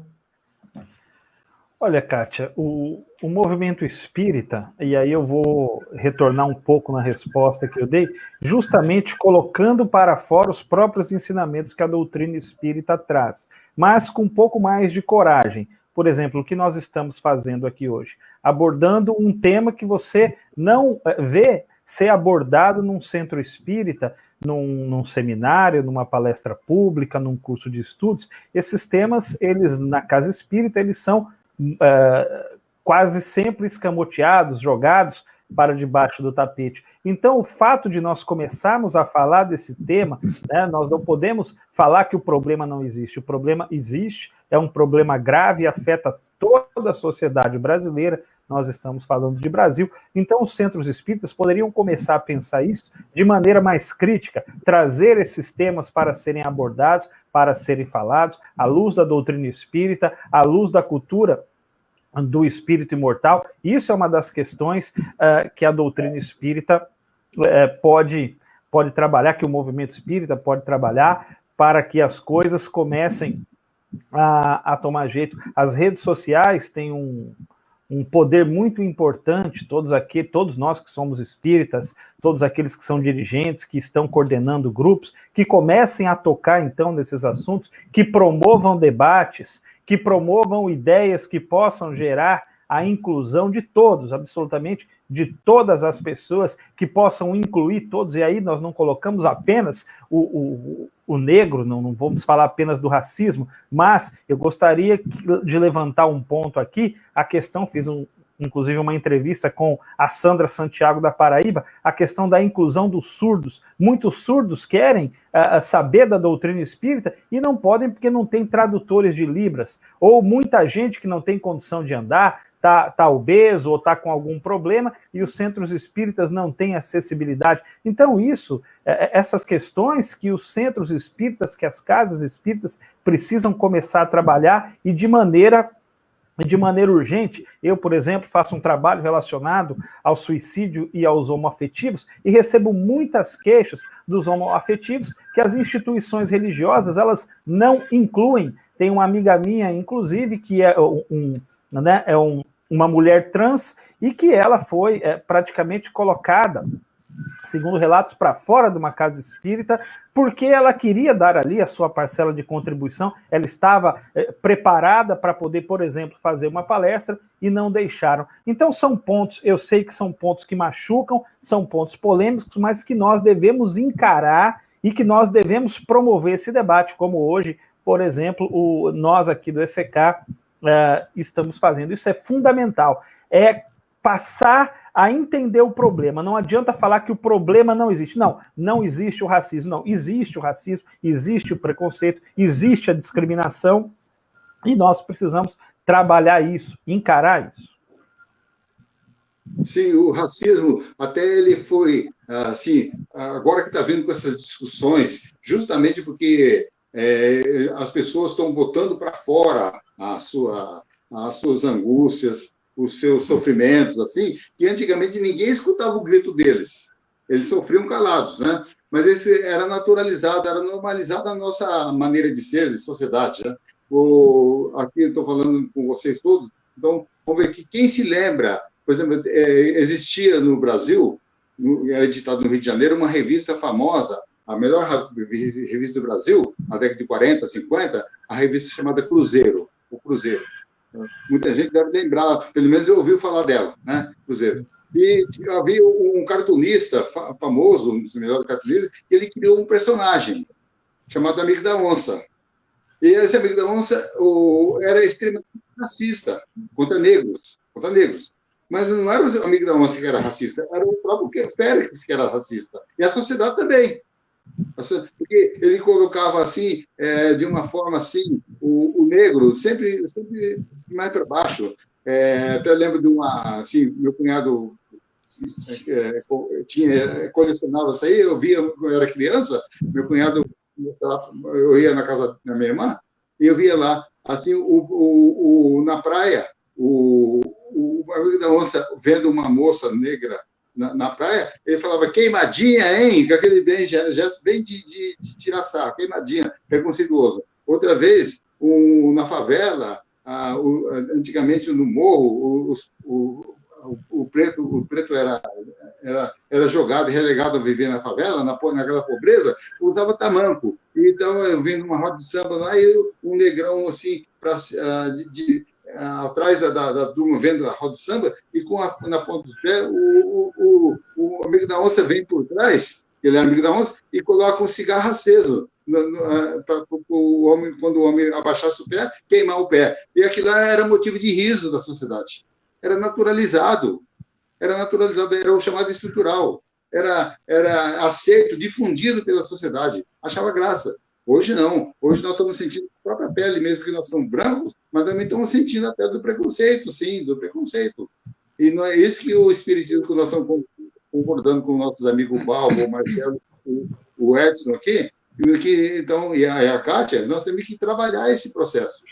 Olha, Kátia, o movimento espírita, e aí eu vou retornar um pouco na resposta que eu dei, justamente colocando para fora os próprios ensinamentos que a doutrina espírita traz, mas com um pouco mais de coragem. Por exemplo, o que nós estamos fazendo aqui hoje, abordando um tema que você não vê ser abordado num centro espírita, num seminário, numa palestra pública, num curso de estudos. Esses temas, eles na casa espírita, eles são quase sempre escamoteados, jogados para debaixo do tapete. Então, o fato de nós começarmos a falar desse tema, né, nós não podemos falar que o problema não existe. O problema existe, é um problema grave e afeta toda a sociedade brasileira. Nós estamos falando de Brasil. Então, os centros espíritas poderiam começar a pensar isso de maneira mais crítica, trazer esses temas para serem abordados, para serem falados, à luz da doutrina espírita, à luz da cultura do espírito imortal. Isso é uma das questões que a doutrina espírita pode trabalhar, que o movimento espírita pode trabalhar para que as coisas comecem a tomar jeito. As redes sociais têm um poder muito importante, todos nós que somos espíritas, todos aqueles que são dirigentes, que estão coordenando grupos, que comecem a tocar, então, nesses assuntos, que promovam debates, que promovam ideias que possam gerar a inclusão de todos, absolutamente de todas as pessoas, que possam incluir todos, e aí nós não colocamos apenas o negro, não vamos falar apenas do racismo, mas eu gostaria de levantar um ponto aqui, a questão, fiz um inclusive uma entrevista com a Sandra Santiago da Paraíba, a questão da inclusão dos surdos. Muitos surdos querem saber da doutrina espírita e não podem porque não tem tradutores de Libras, ou muita gente que não tem condição de andar, tá obeso ou está com algum problema e os centros espíritas não têm acessibilidade. Então essas questões que os centros espíritas, que as casas espíritas precisam começar a trabalhar e de maneira urgente. Eu, por exemplo, faço um trabalho relacionado ao suicídio e aos homoafetivos e recebo muitas queixas dos homoafetivos que as instituições religiosas, elas não incluem. Tem uma amiga minha, inclusive, que é uma mulher trans e que ela foi praticamente colocada, segundo relatos, para fora de uma casa espírita, porque ela queria dar ali a sua parcela de contribuição, ela estava preparada para poder, por exemplo, fazer uma palestra e não deixaram. Então são pontos, eu sei que são pontos que machucam, são pontos polêmicos, mas que nós devemos encarar e que nós devemos promover esse debate, como hoje, por exemplo, nós aqui do ECK estamos fazendo. Isso é fundamental, é passar a entender o problema. Não adianta falar que o problema não existe. Não existe o racismo. Não, existe o racismo, existe o preconceito, existe a discriminação e nós precisamos trabalhar isso, encarar isso.
Sim, o racismo, até ele foi, assim, agora que está vindo com essas discussões, justamente porque as pessoas estão botando para fora as suas angústias, os seus sofrimentos, assim, que antigamente ninguém escutava o grito deles. Eles sofriam calados, né? Mas esse era naturalizado, era normalizado a nossa maneira de ser, de sociedade, né? Aqui eu estou falando com vocês todos, então vamos ver que quem se lembra, por exemplo, existia no Brasil, era editado no Rio de Janeiro, uma revista famosa, a melhor revista do Brasil, na década de 40, 50, a revista chamada Cruzeiro, o Cruzeiro. Muita gente deve lembrar, pelo menos eu ouvi falar dela, né? Cruzeiro. E havia um cartunista famoso, um dos melhores cartunistas, que ele criou um personagem chamado Amigo da Onça. E esse Amigo da Onça era extremamente racista contra negros. Mas não era o Amigo da Onça que era racista, era o próprio Félix que era racista. E a sociedade também. Porque ele colocava assim, de uma forma assim, o negro sempre mais para baixo. Até lembro de assim, meu cunhado colecionava isso aí, eu via quando eu era criança, meu cunhado, eu ia na casa da minha irmã, e eu via lá, assim, na praia, o Amigo da Onça vendo uma moça negra na praia, ele falava queimadinha, hein? Com aquele gesto bem de tirar sarro, queimadinha, preconceituoso. Outra vez, na favela, antigamente no morro, o preto era jogado e relegado a viver na favela, naquela pobreza, usava tamanco. Então, eu vim numa roda de samba lá e um negrão assim, atrás da turma, vendo a roda de samba, e na ponta dos pés, o Amigo da Onça vem por trás, ele é Amigo da Onça, e coloca um cigarro aceso para o homem, quando o homem abaixasse o pé, queimar o pé. E aquilo lá era motivo de riso da sociedade. Era naturalizado, era o chamado estrutural, era aceito, difundido pela sociedade, achava graça. Hoje não, hoje nós estamos sentindo a própria pele, mesmo que nós somos brancos, mas também estamos sentindo a pele do preconceito, sim, do preconceito. E não é isso que o espiritismo, que nós estamos concordando com nossos amigos Balbo, o Marcelo, o Edson aqui, então, e a Kátia, nós temos que trabalhar esse processo.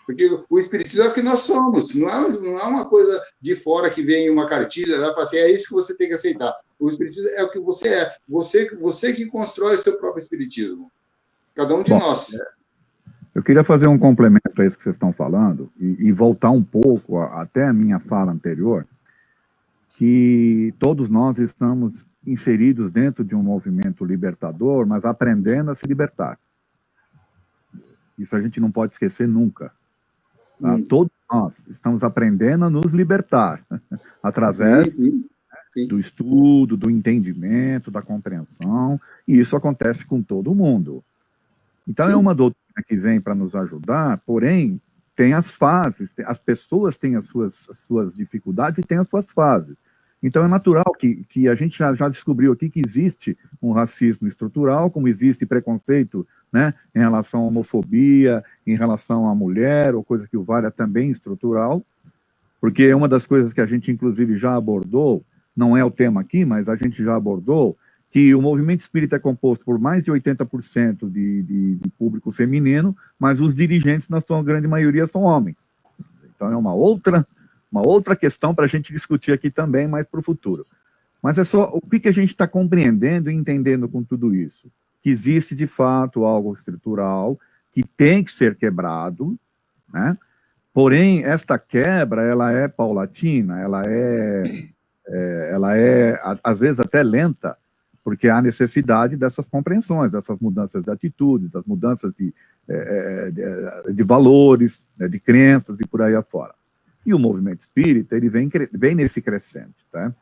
Porque o espiritismo é o que nós somos, não é uma coisa de fora que vem uma cartilha lá e fala assim, é isso que você tem que aceitar. O espiritismo é o que você é, você que constrói o seu próprio espiritismo. Cada um de nós.
Eu queria fazer um complemento a isso que vocês estão falando e voltar um pouco até a minha fala anterior, que todos nós estamos inseridos dentro de um movimento libertador, mas aprendendo a se libertar. Isso a gente não pode esquecer nunca. Tá? Todos nós estamos aprendendo a nos libertar através do estudo, do entendimento, da compreensão, e isso acontece com todo mundo. Então, é uma doutrina que vem para nos ajudar, porém, tem as fases, as pessoas têm as suas dificuldades e têm as suas fases. Então, é natural que a gente já descobriu aqui que existe um racismo estrutural, como existe preconceito, né, em relação à homofobia, em relação à mulher, ou coisa que o vale é também estrutural, porque é uma das coisas que a gente, inclusive, já abordou, não é o tema aqui, mas a gente já abordou, que o movimento espírita é composto por mais de 80% de público feminino, mas os dirigentes, na sua grande maioria, são homens. Então, é uma outra questão para a gente discutir aqui também, mais para o futuro. Mas é só o que a gente está compreendendo e entendendo com tudo isso? Que existe, de fato, algo estrutural que tem que ser quebrado, né? Porém, esta quebra, ela é paulatina, ela é às vezes, até lenta, porque há necessidade dessas compreensões, dessas mudanças de atitudes, das mudanças de valores, né, de crenças e por aí afora. E o movimento espírita, ele vem nesse crescente, tá?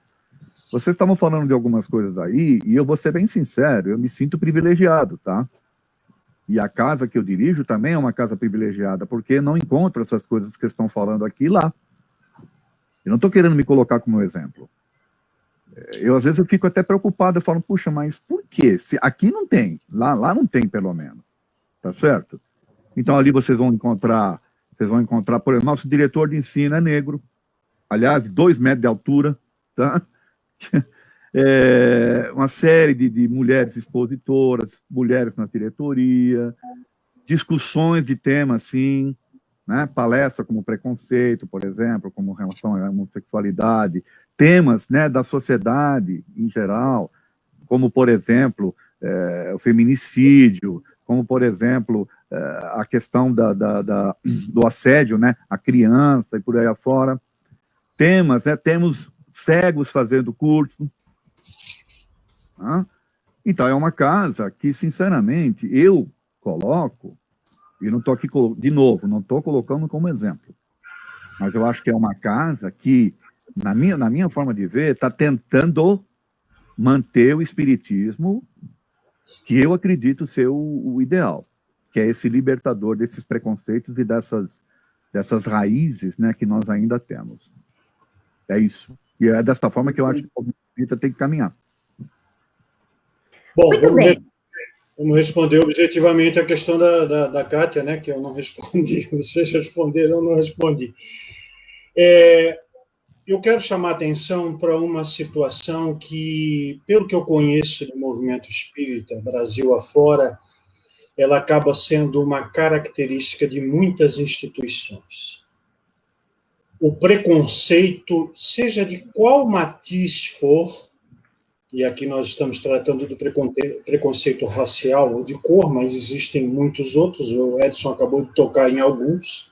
Vocês estavam falando de algumas coisas aí, e eu vou ser bem sincero, eu me sinto privilegiado, tá? E a casa que eu dirijo também é uma casa privilegiada, porque não encontro essas coisas que estão falando aqui lá. Eu não estou querendo me colocar como exemplo. Às vezes eu fico até preocupado, eu falo, puxa, mas por quê? Se aqui não tem, lá não tem pelo menos, tá certo? Então ali vocês vão encontrar, por exemplo, nosso diretor de ensino é negro, aliás, 2 metros de altura, tá? Uma série de mulheres expositoras, mulheres na diretoria, discussões de temas, assim, né? Palestra como preconceito, por exemplo, como relação à homossexualidade, temas, né, da sociedade em geral, como, por exemplo, o feminicídio, como, por exemplo, a questão do assédio, né, à criança e por aí afora. Temas, né, temos cegos fazendo curso. Tá? Então, é uma casa que, sinceramente, eu coloco, e não estou aqui, de novo, não estou colocando como exemplo, mas eu acho que é uma casa que, na minha forma de ver, está tentando manter o espiritismo que eu acredito ser o ideal, que é esse libertador desses preconceitos e dessas raízes, né, que nós ainda temos. É isso. E é dessa forma que eu acho que o espírita tem que caminhar.
Bom, vamos responder objetivamente a questão da Kátia, né, que eu não respondi. Vocês responderam, eu não respondi. Eu quero chamar a atenção para uma situação que, pelo que eu conheço do movimento espírita, Brasil afora, ela acaba sendo uma característica de muitas instituições. O preconceito, seja de qual matiz for, e aqui nós estamos tratando do preconceito racial ou de cor, mas existem muitos outros, o Edson acabou de tocar em alguns,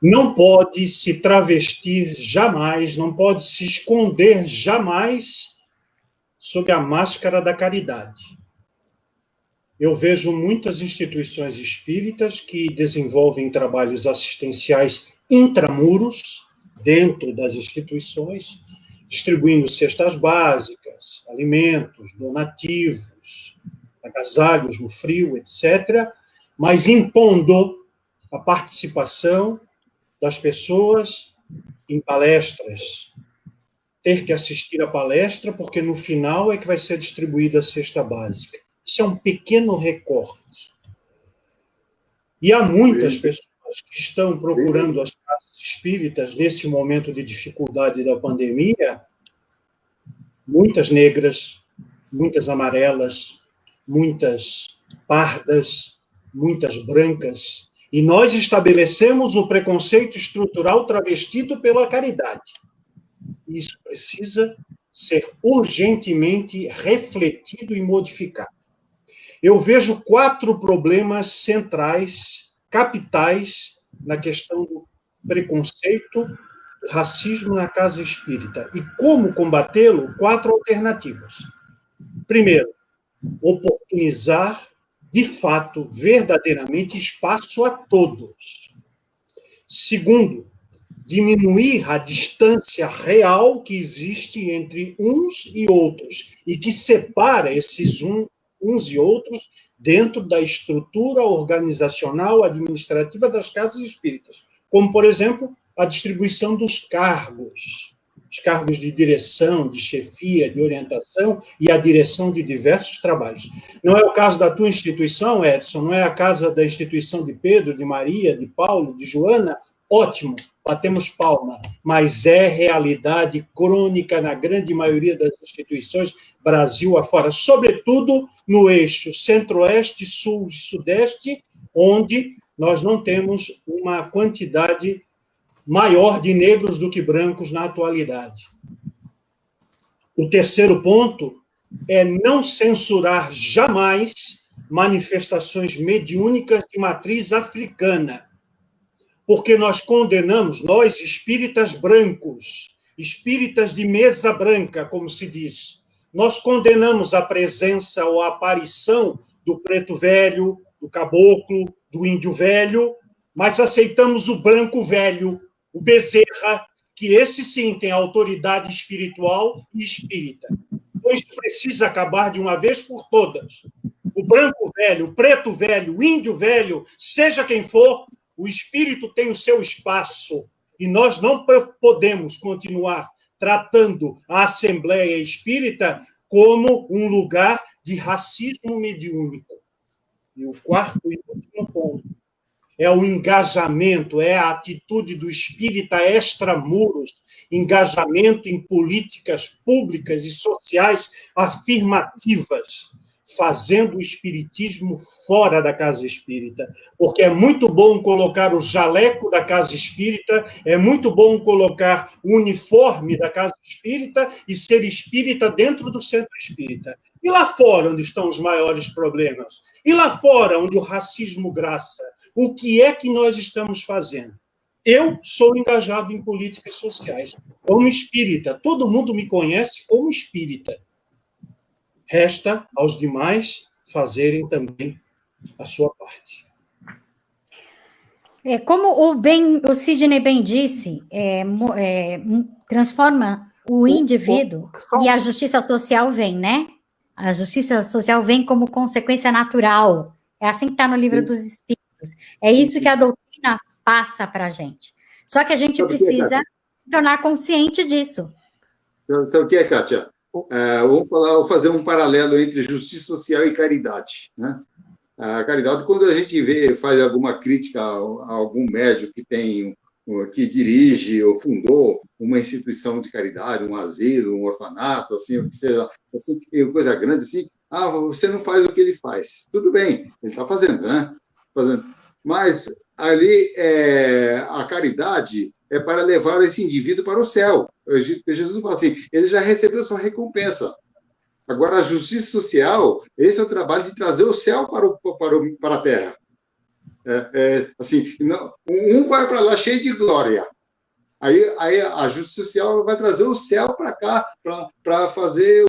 não pode se travestir jamais, não pode se esconder jamais sob a máscara da caridade. Eu vejo muitas instituições espíritas que desenvolvem trabalhos assistenciais intramuros, dentro das instituições, distribuindo cestas básicas, alimentos, donativos, agasalhos no frio, etc., mas impondo a participação das pessoas em palestras, ter que assistir a palestra, porque no final é que vai ser distribuída a cesta básica. Isso é um pequeno recorte. E há muitas pessoas que estão procurando as casas espíritas nesse momento de dificuldade da pandemia, muitas negras, muitas amarelas, muitas pardas, muitas brancas, e nós estabelecemos o preconceito estrutural travestido pela caridade. Isso precisa ser urgentemente refletido e modificado. Eu vejo 4 problemas centrais, capitais, na questão do preconceito, do racismo na casa espírita. E como combatê-lo? 4 alternativas. Primeiro, oportunizar, de fato, verdadeiramente, espaço a todos. Segundo, diminuir a distância real que existe entre uns e outros, e que separa esses uns e outros dentro da estrutura organizacional administrativa das casas espíritas, como, por exemplo, a distribuição dos cargos, os cargos de direção, de chefia, de orientação e a direção de diversos trabalhos. Não é o caso da tua instituição, Edson, não é a casa da instituição de Pedro, de Maria, de Paulo, de Joana? Ótimo, batemos palma, mas é realidade crônica na grande maioria das instituições, Brasil afora, sobretudo no eixo centro-oeste, sul e sudeste, onde nós não temos uma quantidade maior de negros do que brancos na atualidade. O terceiro ponto é não censurar jamais manifestações mediúnicas de matriz africana, porque nós condenamos, nós espíritas brancos, espíritas de mesa branca, como se diz, nós condenamos a presença ou a aparição do preto velho, do caboclo, do índio velho, mas aceitamos o branco velho, o Bezerra, que esse sim tem autoridade espiritual e espírita. Então isso precisa acabar de uma vez por todas. O branco velho, o preto velho, o índio velho, seja quem for, o espírito tem o seu espaço e nós não podemos continuar tratando a Assembleia Espírita como um lugar de racismo mediúnico. E o quarto e último ponto é o engajamento, é a atitude do espírita extramuros, engajamento em políticas públicas e sociais afirmativas, fazendo o espiritismo fora da casa espírita. Porque é muito bom colocar o jaleco da casa espírita, é muito bom colocar o uniforme da casa espírita e ser espírita dentro do centro espírita. E lá fora, onde estão os maiores problemas? E lá fora, onde o racismo graça? O que é que nós estamos fazendo? Eu sou engajado em políticas sociais, como espírita. Todo mundo me conhece como espírita. Resta aos demais fazerem também a sua parte.
Como o Sidney bem disse, transforma o indivíduo e a justiça social vem, né? A justiça social vem como consequência natural. É assim que está no Livro dos Espíritos. É isso que a doutrina passa para a gente. Só que a gente precisa se tornar consciente disso.
Sabe o que é, Kátia? Vamos fazer um paralelo entre justiça social e caridade, né? A caridade, quando a gente faz alguma crítica a algum médium que dirige ou fundou uma instituição de caridade, um asilo, um orfanato, assim, o que seja, assim, coisa grande, assim, você não faz o que ele faz. Tudo bem, ele está fazendo, né? Mas ali a caridade é para levar esse indivíduo para o céu. Jesus fala assim, ele já recebeu sua recompensa. Agora, a justiça social, esse é o trabalho de trazer o céu para a terra. Assim, um vai para lá cheio de glória. Aí a justiça social vai trazer o céu para cá, para fazer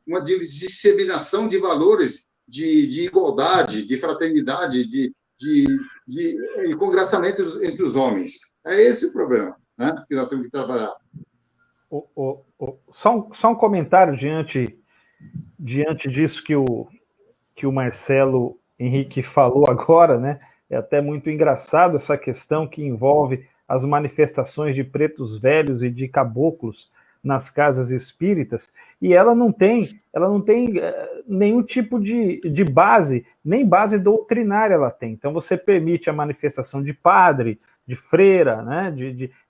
uma disseminação de valores de igualdade, de fraternidade, de congraçamento entre os homens. É esse o problema, né, que nós temos que trabalhar.
Só um comentário diante disso que o Marcelo Henrique falou agora, né? É até muito engraçado essa questão que envolve as manifestações de pretos velhos e de caboclos nas casas espíritas, e ela não tem nenhum tipo de base, nem base doutrinária ela tem. Então você permite a manifestação de padre, de freira, né,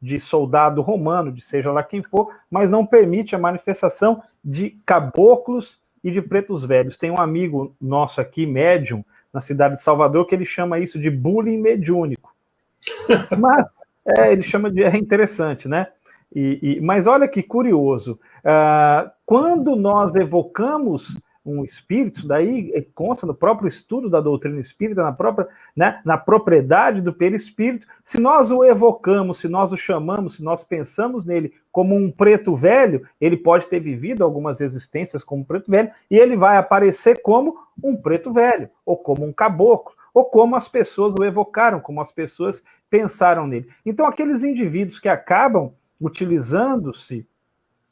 de soldado romano, de seja lá quem for, mas não permite a manifestação de caboclos e de pretos velhos. Tem um amigo nosso aqui, médium, na cidade de Salvador, que ele chama isso de bullying mediúnico. Mas ele chama de... É interessante, né? Mas olha que curioso, quando nós evocamos um espírito, isso daí consta no próprio estudo da doutrina espírita, na propriedade do perispírito, se nós o evocamos, se nós o chamamos, se nós pensamos nele como um preto velho, ele pode ter vivido algumas existências como preto velho, e ele vai aparecer como um preto velho, ou como um caboclo, ou como as pessoas o evocaram, como as pessoas pensaram nele. Então, aqueles indivíduos que acabam utilizando-se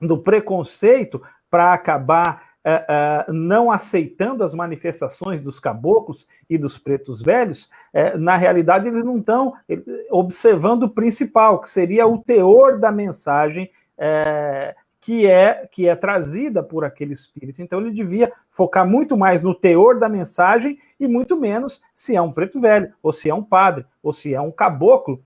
do preconceito para acabar não aceitando as manifestações dos caboclos e dos pretos velhos, na realidade eles não estão observando o principal, que seria o teor da mensagem que é trazida por aquele espírito. Então ele devia focar muito mais no teor da mensagem e muito menos se é um preto velho, ou se é um padre, ou se é um caboclo,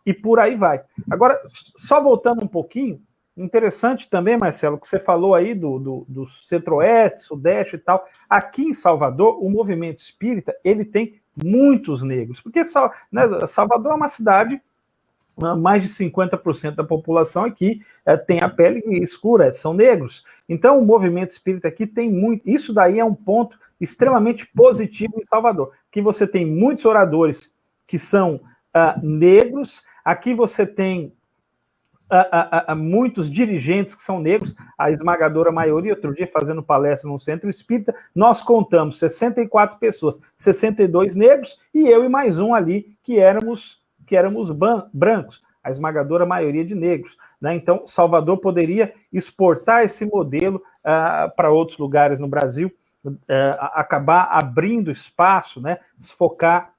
e por aí vai. Agora, só voltando um pouquinho, interessante também, Marcelo, que você falou aí do centro-oeste, sudeste e tal. Aqui em Salvador, o movimento espírita, ele tem muitos negros, porque Salvador é uma cidade, mais de 50% da população aqui tem a pele escura, são negros. Então, o movimento espírita aqui tem muito. Isso daí é um ponto extremamente positivo em Salvador, que você tem muitos oradores que são negros, aqui você tem muitos dirigentes que são negros, a esmagadora maioria. Outro dia, fazendo palestra no Centro Espírita, nós contamos 64 pessoas, 62 negros, e eu e mais um ali, que éramos brancos, a esmagadora maioria de negros, né? Então, Salvador poderia exportar esse modelo para outros lugares no Brasil, acabar abrindo espaço, né? Se focar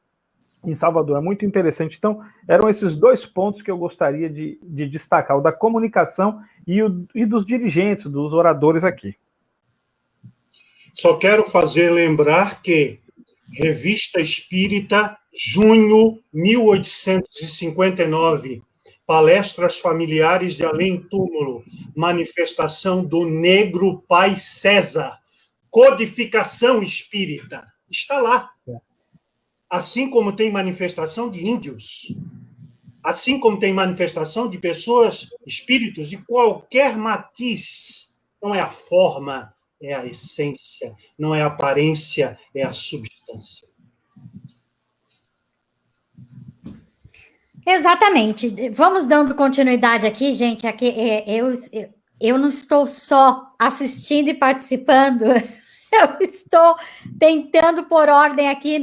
em Salvador. É muito interessante. Então, eram esses dois pontos que eu gostaria de destacar, o da comunicação e dos dirigentes, dos oradores aqui.
Só quero fazer lembrar que Revista Espírita, junho 1859, Palestras Familiares de Além Túmulo, Manifestação do Negro Pai César, Codificação Espírita, está lá. Assim como tem manifestação de índios, assim como tem manifestação de pessoas, espíritos de qualquer matiz, não é a forma, é a essência, não é a aparência, é a substância.
Exatamente. Vamos dando continuidade aqui, gente. Aqui, eu não estou só assistindo e participando, eu estou tentando pôr ordem aqui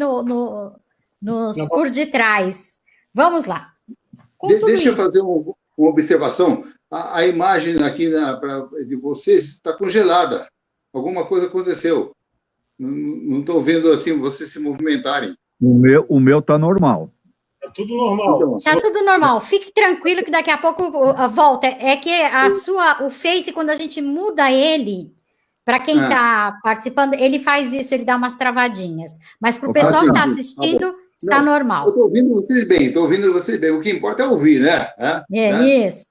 por detrás. Vamos lá.
Deixa eu fazer uma observação. A imagem aqui de vocês está congelada. Alguma coisa aconteceu. Não estou vendo assim vocês se movimentarem.
O meu está normal.
Está tudo normal.
Está tudo normal. Fique tranquilo que daqui a pouco volta. É que o Face, quando a gente muda ele, para quem está participando, ele faz isso, ele dá umas travadinhas. Mas para o pessoal que está assistindo, está normal.
Eu estou ouvindo vocês bem, O que importa é ouvir, né?
Isso.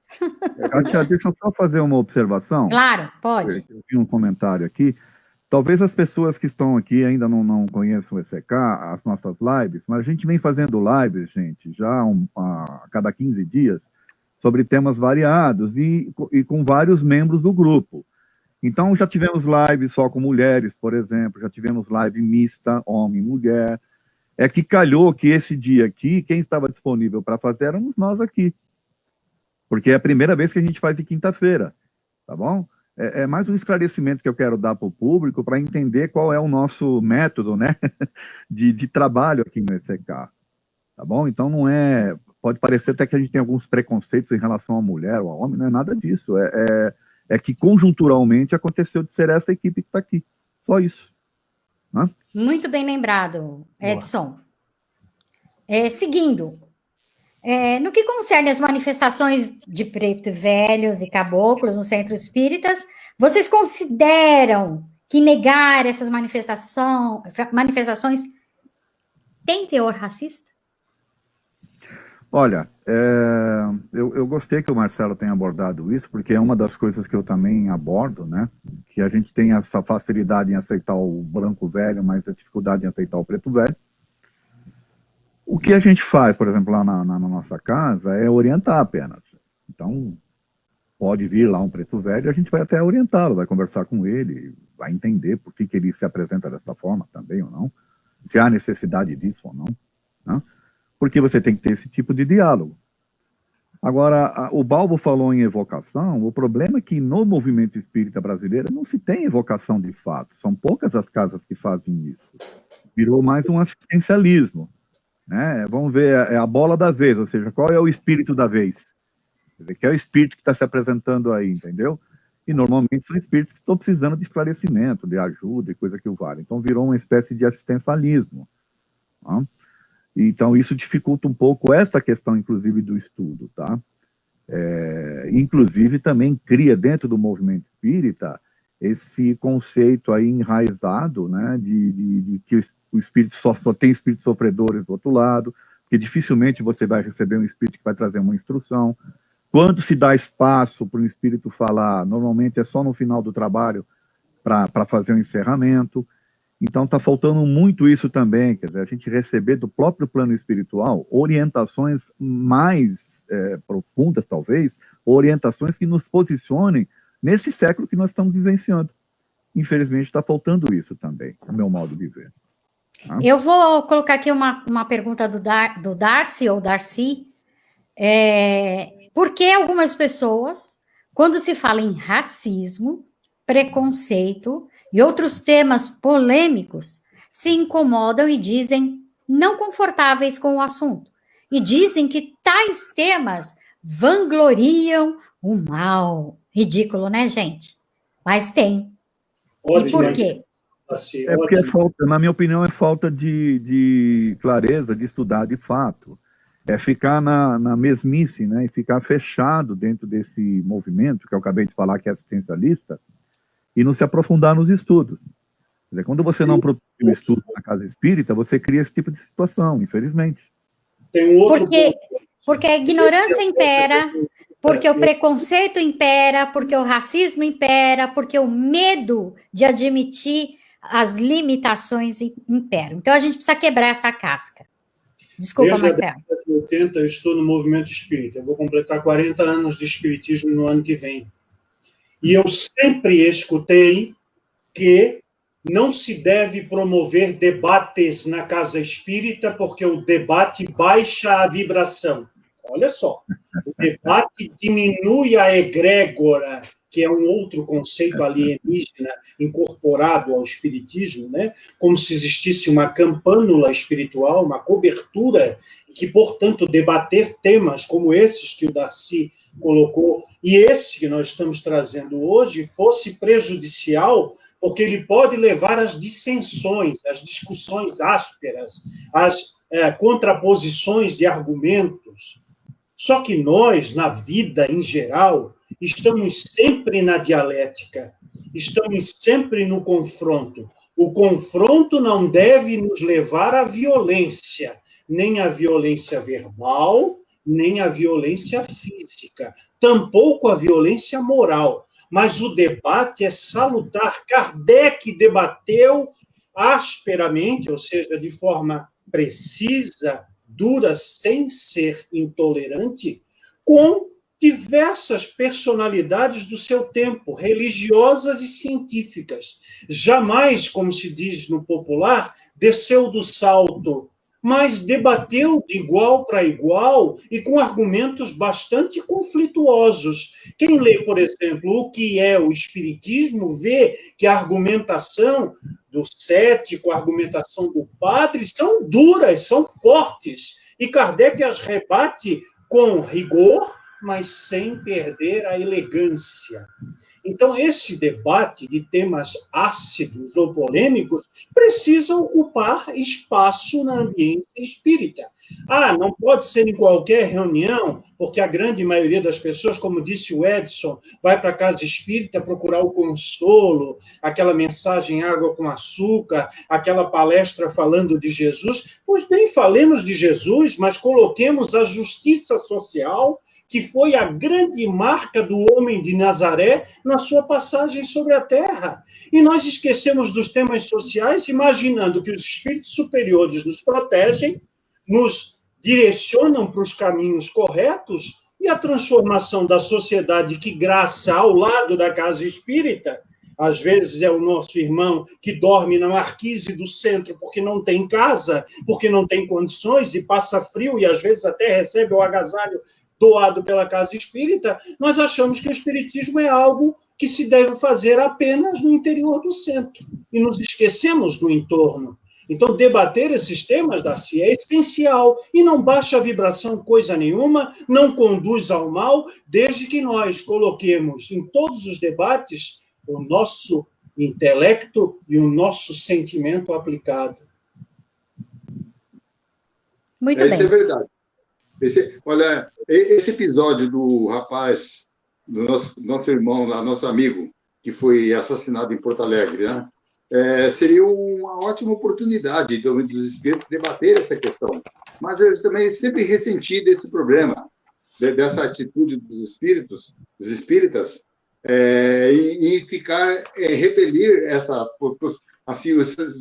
Kátia, deixa eu só fazer uma observação.
Claro, pode.
Eu vi um comentário aqui. Talvez as pessoas que estão aqui ainda não conheçam o ECK, as nossas lives, mas a gente vem fazendo lives, gente, já a cada 15 dias, sobre temas variados e com vários membros do grupo. Então, já tivemos lives só com mulheres, por exemplo, já tivemos live mista, homem e mulher. É que calhou que esse dia aqui, quem estava disponível para fazer éramos nós aqui. Porque é a primeira vez que a gente faz de quinta-feira, tá bom? É mais um esclarecimento que eu quero dar para o público para entender qual é o nosso método, né, de trabalho aqui no ECK, tá bom? Então não é... Pode parecer até que a gente tem alguns preconceitos em relação à mulher ou ao homem, não é nada disso. É que conjunturalmente aconteceu de ser essa equipe que está aqui. Só isso. Né?
Muito bem lembrado, Edson. Seguindo... no que concerne as manifestações de preto velhos e caboclos no centro espíritas, vocês consideram que negar essas manifestações tem teor racista?
Olha, eu gostei que o Marcelo tenha abordado isso, porque é uma das coisas que eu também abordo, né? Que a gente tem essa facilidade em aceitar o branco velho, mas a dificuldade em aceitar o preto velho. O que a gente faz, por exemplo, lá na nossa casa, é orientar apenas. Então, pode vir lá um preto velho, a gente vai até orientá-lo, vai conversar com ele, vai entender por que ele se apresenta dessa forma também ou não, se há necessidade disso ou não, né? Porque você tem que ter esse tipo de diálogo. Agora, o Balbo falou em evocação, o problema é que no movimento espírita brasileiro não se tem evocação de fato, são poucas as casas que fazem isso. Virou mais um assistencialismo. Né? Vamos ver, é a bola da vez, ou seja, qual é o espírito da vez? Quer dizer, que é o espírito que está se apresentando aí, entendeu? E normalmente são espíritos que estão precisando de esclarecimento, de ajuda e coisa que o vale. Então virou uma espécie de assistencialismo. Tá? Então isso dificulta um pouco essa questão, inclusive, do estudo. Tá? Inclusive também cria dentro do movimento espírita esse conceito aí enraizado, né, de que o espírito só tem espíritos sofredores do outro lado, porque dificilmente você vai receber um espírito que vai trazer uma instrução. Quando se dá espaço para um espírito falar, normalmente é só no final do trabalho para fazer o encerramento. Então está faltando muito isso também, quer dizer, a gente receber do próprio plano espiritual orientações mais profundas, talvez, orientações que nos posicionem nesse século que nós estamos vivenciando. Infelizmente está faltando isso também, no meu modo de ver. Tá?
Eu vou colocar aqui uma pergunta do Darcy, ou Darcy. Por que algumas pessoas, quando se fala em racismo, preconceito e outros temas polêmicos, se incomodam e dizem não confortáveis com o assunto? E dizem que tais temas vangloriam o mal. Ridículo, né, gente? Mas tem.
Ótimo.
E por quê?
Porque na minha opinião, é falta de clareza, de estudar de fato. É ficar na mesmice, né? E ficar fechado dentro desse movimento, que eu acabei de falar que é assistencialista, e não se aprofundar nos estudos. Quer dizer, quando você não produz o estudo na casa espírita, você cria esse tipo de situação, infelizmente.
Tem um outro
porque a ignorância impera, porque o preconceito impera, porque o racismo impera, porque o medo de admitir as limitações impera. Então, a gente precisa quebrar essa casca. Desculpa, Marcelo.
Desde a década de 80, eu estou no movimento espírita. Eu vou completar 40 anos de espiritismo no ano que vem. E eu sempre escutei que não se deve promover debates na casa espírita, porque o debate baixa a vibração. Olha só, o debate diminui a egrégora, que é um outro conceito alienígena incorporado ao espiritismo, né? Como se existisse uma campânula espiritual, uma cobertura, que, portanto, debater temas como esses que o Darcy colocou, e esse que nós estamos trazendo hoje, fosse prejudicial, porque ele pode levar às dissensões, às discussões ásperas, às contraposições de argumentos. Só que nós, na vida em geral, estamos sempre na dialética, estamos sempre no confronto. O confronto não deve nos levar à violência, nem à violência verbal, nem à violência física, tampouco à violência moral. Mas o debate é salutar. Kardec debateu asperamente, ou seja, de forma precisa, dura, sem ser intolerante, com diversas personalidades do seu tempo, religiosas e científicas. Jamais, como se diz no popular, desceu do salto, mas debateu de igual para igual e com argumentos bastante conflituosos. Quem lê, por exemplo, o que é o Espiritismo, vê que a argumentação do cético, a argumentação do padre, são duras, são fortes. E Kardec as rebate com rigor, mas sem perder a elegância. Então, esse debate de temas ácidos ou polêmicos precisa ocupar espaço na ambiência espírita. Não pode ser em qualquer reunião, porque a grande maioria das pessoas, como disse o Edson, vai para a casa espírita procurar o consolo, aquela mensagem água com açúcar, aquela palestra falando de Jesus. Pois bem, falemos de Jesus, mas coloquemos a justiça social, que foi a grande marca do homem de Nazaré na sua passagem sobre a terra. E nós esquecemos dos temas sociais, imaginando que os espíritos superiores nos protegem, nos direcionam para os caminhos corretos, e a transformação da sociedade que graça ao lado da casa espírita, às vezes é o nosso irmão que dorme na marquise do centro porque não tem casa, porque não tem condições e passa frio e às vezes até recebe o agasalho doado pela casa espírita. Nós achamos que o espiritismo é algo que se deve fazer apenas no interior do centro. E nos esquecemos do entorno. Então, debater esses temas, Darcy, é essencial. E não baixa a vibração coisa nenhuma, não conduz ao mal, desde que nós coloquemos em todos os debates o nosso intelecto e o nosso sentimento aplicado.
Muito bem.
Isso é verdade. Olha, esse episódio do rapaz, do nosso irmão lá, nosso amigo, que foi assassinado em Porto Alegre, né? Seria uma ótima oportunidade dos espíritos debater essa questão. Mas eles também sempre ressentiram desse problema, dessa atitude dos espíritas, e ficar, repelir essa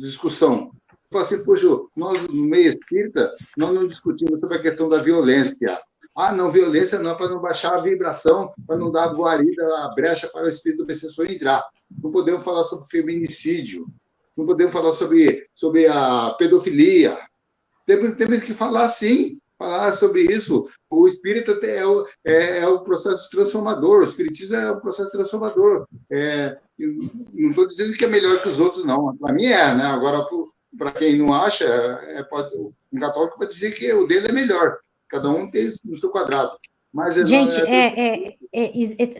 discussão. Fala assim, poxa, nós no meio espírita, nós não discutimos sobre a questão da violência. Ah, não, violência não, para não baixar a vibração, para não dar a guarida, a brecha para o espírito obsessor entrar. Não podemos falar sobre feminicídio, não podemos falar sobre a pedofilia. Temos que falar, sim, falar sobre isso. O espírito é o processo transformador, o espiritismo é um processo transformador. Não estou dizendo que é melhor que os outros, não. Para mim né? Agora, para quem não acha, um católico pode dizer que o dele é melhor. Cada um tem no seu quadrado. Mas
gente,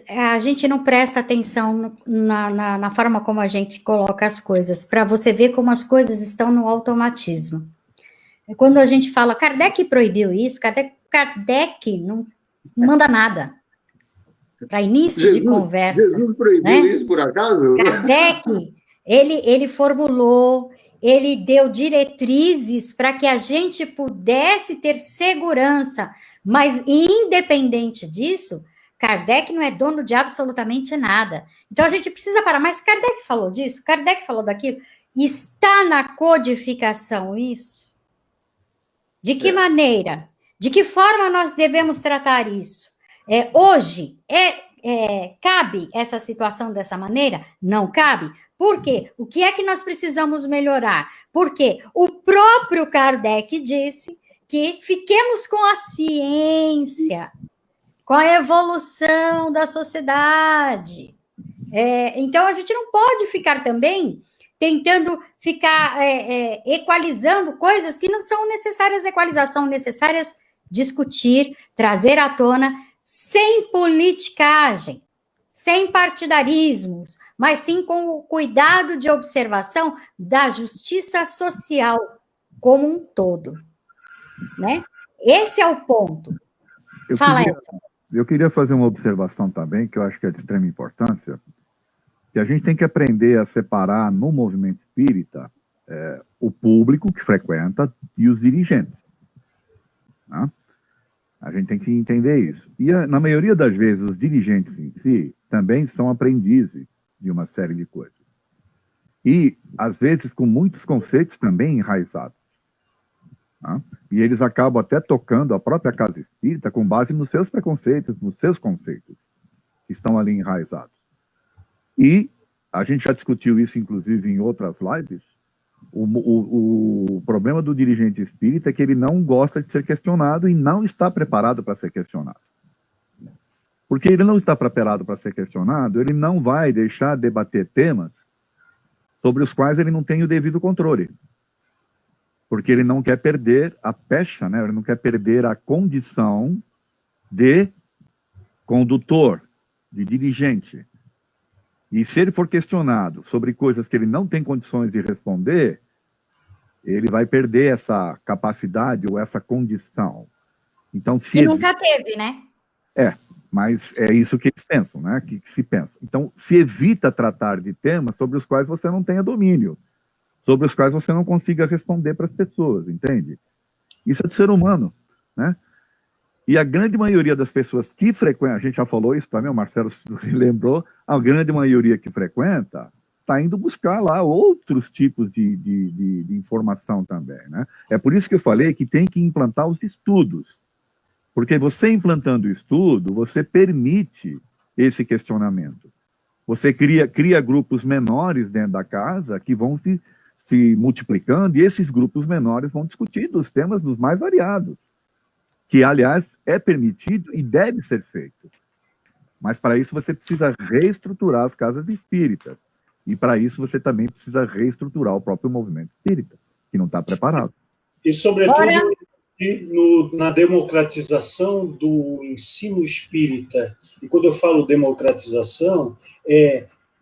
a gente não presta atenção na forma como a gente coloca as coisas, para você ver como as coisas estão no automatismo. Quando a gente fala, Kardec proibiu isso, Kardec não manda nada. Para início de conversa.
Jesus proibiu isso, por acaso?
Kardec, ele formulou, ele deu diretrizes para que a gente pudesse ter segurança, mas independente disso, Kardec não é dono de absolutamente nada. Então a gente precisa parar, mas Kardec falou disso, Kardec falou daquilo, está na codificação isso? De que maneira? De que forma nós devemos tratar isso? Hoje, cabe essa situação dessa maneira? Não cabe. Por quê? O que é que nós precisamos melhorar? Porque o próprio Kardec disse que fiquemos com a ciência, com a evolução da sociedade. Então, a gente não pode ficar também tentando ficar equalizando coisas que não são necessárias equalizar, são necessárias discutir, trazer à tona, sem politicagem, sem partidarismos, mas sim com o cuidado de observação da justiça social como um todo, né? Esse é o ponto.
Eu queria fazer uma observação também, que eu acho que é de extrema importância, que a gente tem que aprender a separar no movimento espírita o público que frequenta e os dirigentes. Né? A gente tem que entender isso. E, na maioria das vezes, os dirigentes em si também são aprendizes de uma série de coisas. E, às vezes, com muitos conceitos também enraizados. Né? E eles acabam até tocando a própria casa espírita com base nos seus preconceitos, nos seus conceitos, que estão ali enraizados. E a gente já discutiu isso, inclusive, em outras lives. O problema do dirigente espírita é que ele não gosta de ser questionado e não está preparado para ser questionado. Porque ele não está preparado para ser questionado, ele não vai deixar debater temas sobre os quais ele não tem o devido controle. Porque ele não quer perder a pecha, né? Ele não quer perder a condição de condutor, de dirigente. E se ele for questionado sobre coisas que ele não tem condições de responder, ele vai perder essa capacidade ou essa condição. Então, se
ele nunca teve, né?
Mas é isso que eles pensam, né? Que se pensa. Então, se evita tratar de temas sobre os quais você não tenha domínio, sobre os quais você não consiga responder para as pessoas, entende? Isso é do ser humano, né? E a grande maioria das pessoas que frequentam, a gente já falou isso também, o Marcelo lembrou, a grande maioria que frequenta está indo buscar lá outros tipos de informação também, né? É por isso que eu falei que tem que implantar os estudos. Porque você implantando o estudo, você permite esse questionamento. Você cria grupos menores dentro da casa que vão se multiplicando, e esses grupos menores vão discutir dos temas dos mais variados, que, aliás, é permitido e deve ser feito. Mas, para isso, você precisa reestruturar as casas espíritas. E, para isso, você também precisa reestruturar o próprio movimento espírita, que não está preparado.
E, sobretudo, na democratização do ensino espírita. E quando eu falo democratização,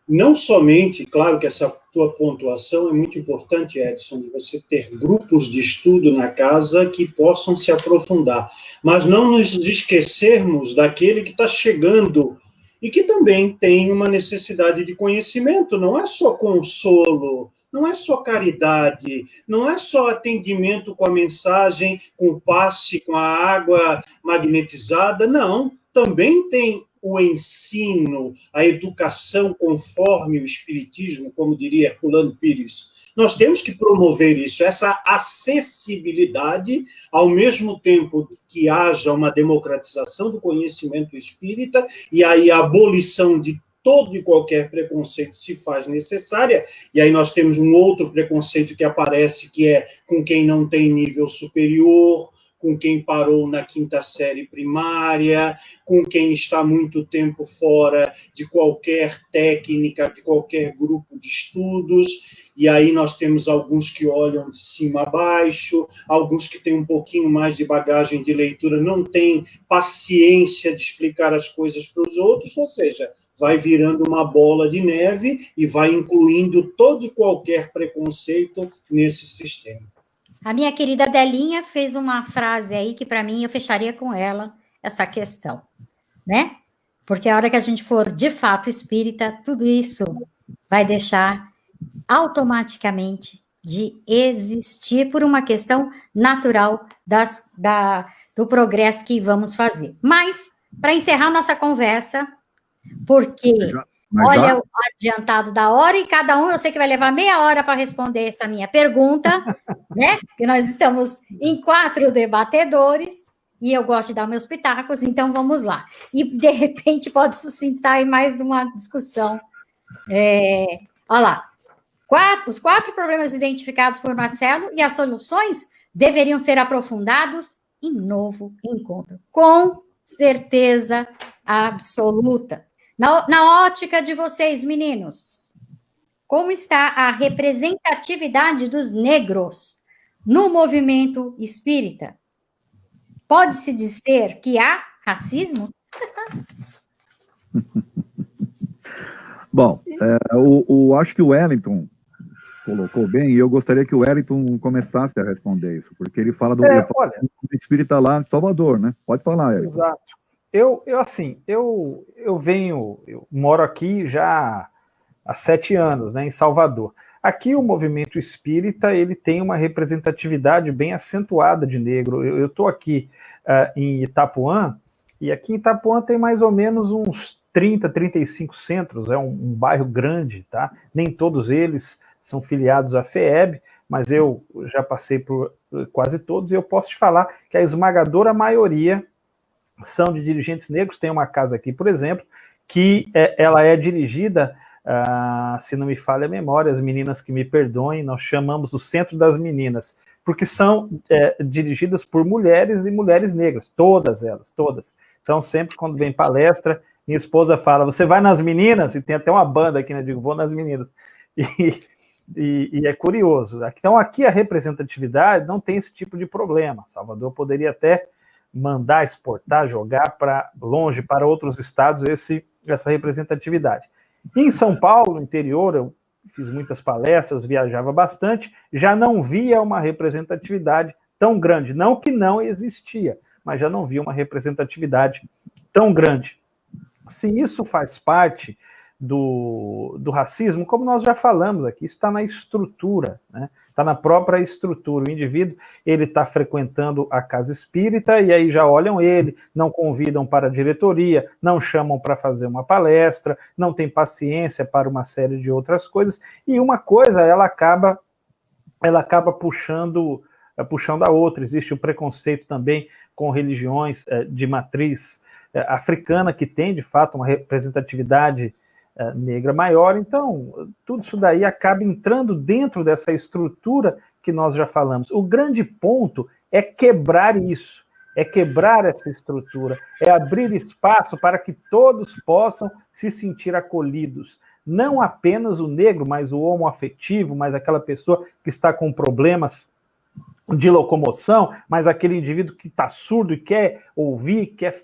não somente, claro que essa tua pontuação é muito importante, Edson, de você ter grupos de estudo na casa que possam se aprofundar, mas não nos esquecermos daquele que está chegando e que também tem uma necessidade de conhecimento, não é só consolo, não é só caridade, não é só atendimento com a mensagem, com o passe, com a água magnetizada, não, também tem o ensino, a educação conforme o espiritismo, como diria Herculano Pires. Nós temos que promover isso, essa acessibilidade, ao mesmo tempo que haja uma democratização do conhecimento espírita e aí a abolição de todo e qualquer preconceito se faz necessária, e aí nós temos um outro preconceito que aparece, que é com quem não tem nível superior, com quem parou na 5ª série primária, com quem está muito tempo fora de qualquer técnica, de qualquer grupo de estudos, e aí nós temos alguns que olham de cima a baixo, alguns que têm um pouquinho mais de bagagem de leitura, não têm paciência de explicar as coisas para os outros, ou seja, vai virando uma bola de neve e vai incluindo todo e qualquer preconceito nesse sistema.
A minha querida Delinha fez uma frase aí que, para mim, eu fecharia com ela essa questão, né? Porque a hora que a gente for, de fato, espírita, tudo isso vai deixar automaticamente de existir por uma questão natural do progresso que vamos fazer. Mas, para encerrar nossa conversa, porque olha o adiantado da hora e cada um, eu sei que vai levar meia hora para responder essa minha pergunta, né? Porque nós estamos em 4 debatedores e eu gosto de dar meus pitacos, então vamos lá. E, de repente, pode suscitar aí mais uma discussão. Olha lá. Os 4 problemas identificados por Marcelo e as soluções deveriam ser aprofundados em novo encontro. Com certeza absoluta. Na ótica de vocês, meninos, como está a representatividade dos negros no movimento espírita? Pode-se dizer que há racismo?
Bom, acho que o Wellington colocou bem, e eu gostaria que o Wellington começasse a responder isso, porque ele fala do espírita lá de Salvador, né? Pode falar, Wellington.
Exato. Eu moro aqui já há 7 anos, né, em Salvador. Aqui o movimento espírita, ele tem uma representatividade bem acentuada de negro. Eu estou aqui em Itapuã, e aqui em Itapuã tem mais ou menos uns 30, 35 centros, é um bairro grande, tá? Nem todos eles são filiados à FEEB, mas eu já passei por quase todos, e eu posso te falar que a esmagadora maioria são de dirigentes negros. Tem uma casa aqui, por exemplo, que ela é dirigida, se não me falha a memória, as meninas que me perdoem, nós chamamos o Centro das Meninas, porque são dirigidas por mulheres e mulheres negras, todas elas, todas. Então, sempre quando vem palestra, minha esposa fala, você vai nas meninas? E tem até uma banda aqui, né? Eu digo, vou nas meninas. E é curioso. Então, aqui a representatividade não tem esse tipo de problema. Salvador poderia até mandar exportar, jogar para longe, para outros estados, essa representatividade. Em São Paulo, no interior, eu fiz muitas palestras, viajava bastante, já não via uma representatividade tão grande. Não que não existia, mas já não via uma representatividade tão grande. Se isso faz parte do racismo, como nós já falamos aqui, isso está na estrutura, né? Está na própria estrutura. O indivíduo, ele está frequentando a casa espírita e aí já olham ele, não convidam para a diretoria, não chamam para fazer uma palestra, não tem paciência para uma série de outras coisas, e uma coisa ela acaba puxando a outra. Existe o preconceito também com religiões de matriz africana, que tem, de fato, uma representatividade negra maior. Então, tudo isso daí acaba entrando dentro dessa estrutura que nós já falamos. O grande ponto é quebrar isso, é quebrar essa estrutura, é abrir espaço para que todos possam se sentir acolhidos. não apenas o negro, mas o homoafetivo, mas aquela pessoa que está com problemas de locomoção, mas aquele indivíduo que está surdo e quer ouvir, quer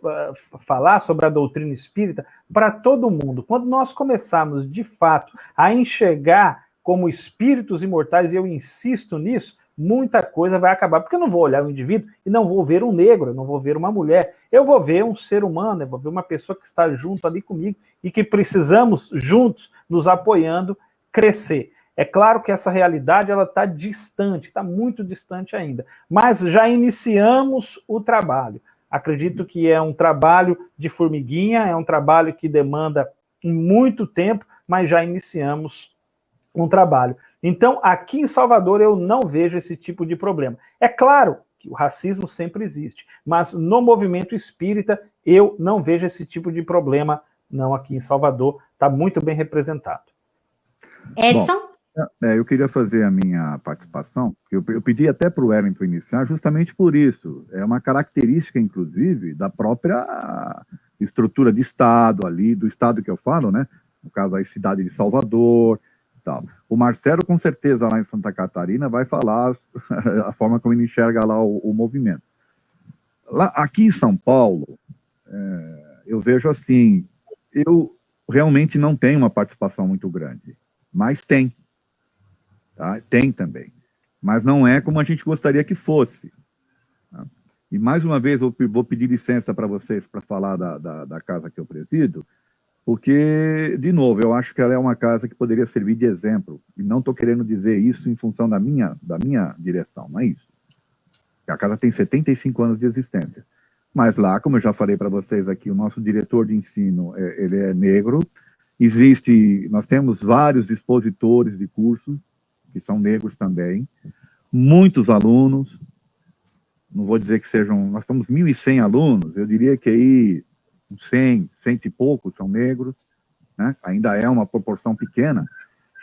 falar sobre a doutrina espírita, para todo mundo. Quando nós começarmos, de fato, a enxergar como espíritos imortais, e eu insisto nisso, muita coisa vai acabar, porque eu não vou olhar o indivíduo e não vou ver um negro, eu não vou ver uma mulher, eu vou ver um ser humano, eu vou ver uma pessoa que está junto ali comigo e que precisamos, juntos, nos apoiando, crescer. É claro que essa realidade ela está distante, está muito distante ainda, mas já iniciamos o trabalho. Acredito que é um trabalho de formiguinha, é um trabalho que demanda muito tempo, mas já iniciamos um trabalho. Então, aqui em Salvador, eu não vejo esse tipo de problema. É claro que o racismo sempre existe, mas no movimento espírita, eu não vejo esse tipo de problema, não, aqui em Salvador, está muito bem representado.
Edson?
Bom, eu queria fazer a minha participação, eu pedi até para o Wellington iniciar, justamente por isso. É uma característica, inclusive, da própria estrutura de Estado ali, do Estado que eu falo, né? No caso, a cidade de Salvador, tal. O Marcelo, com certeza, lá em Santa Catarina, vai falar a forma como ele enxerga lá o movimento. Aqui em São Paulo, eu vejo assim, eu realmente não tenho uma participação muito grande, mas tem. Tá? Tem também. Mas não é como a gente gostaria que fosse. Tá? E, mais uma vez, eu vou pedir licença para vocês para falar da casa que eu presido, porque, de novo, eu acho que ela é uma casa que poderia servir de exemplo. E não estou querendo dizer isso em função da minha direção, não é isso. A casa tem 75 anos de existência. Mas lá, como eu já falei para vocês aqui, o nosso diretor de ensino, ele é negro. Nós temos vários expositores de cursos, que são negros também, muitos alunos, não vou dizer que sejam, nós somos 1.100 alunos, eu diria que aí 100 e poucos são negros, né? Ainda é uma proporção pequena,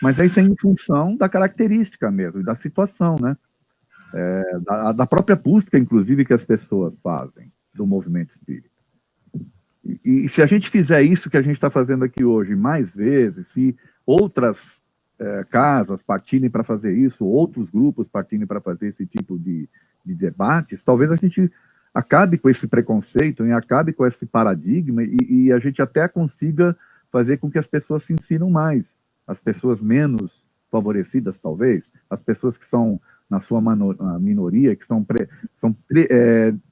mas isso é em função da característica mesmo, da situação, né? Da própria busca, inclusive, que as pessoas fazem do movimento espírita. E se a gente fizer isso que a gente está fazendo aqui hoje mais vezes, se outras casas partirem para fazer isso, outros grupos partirem para fazer esse tipo de debates, talvez a gente acabe com esse preconceito, e acabe com esse paradigma, e a gente até consiga fazer com que as pessoas se ensinam mais, as pessoas menos favorecidas, talvez, as pessoas que são, na sua minoria, que são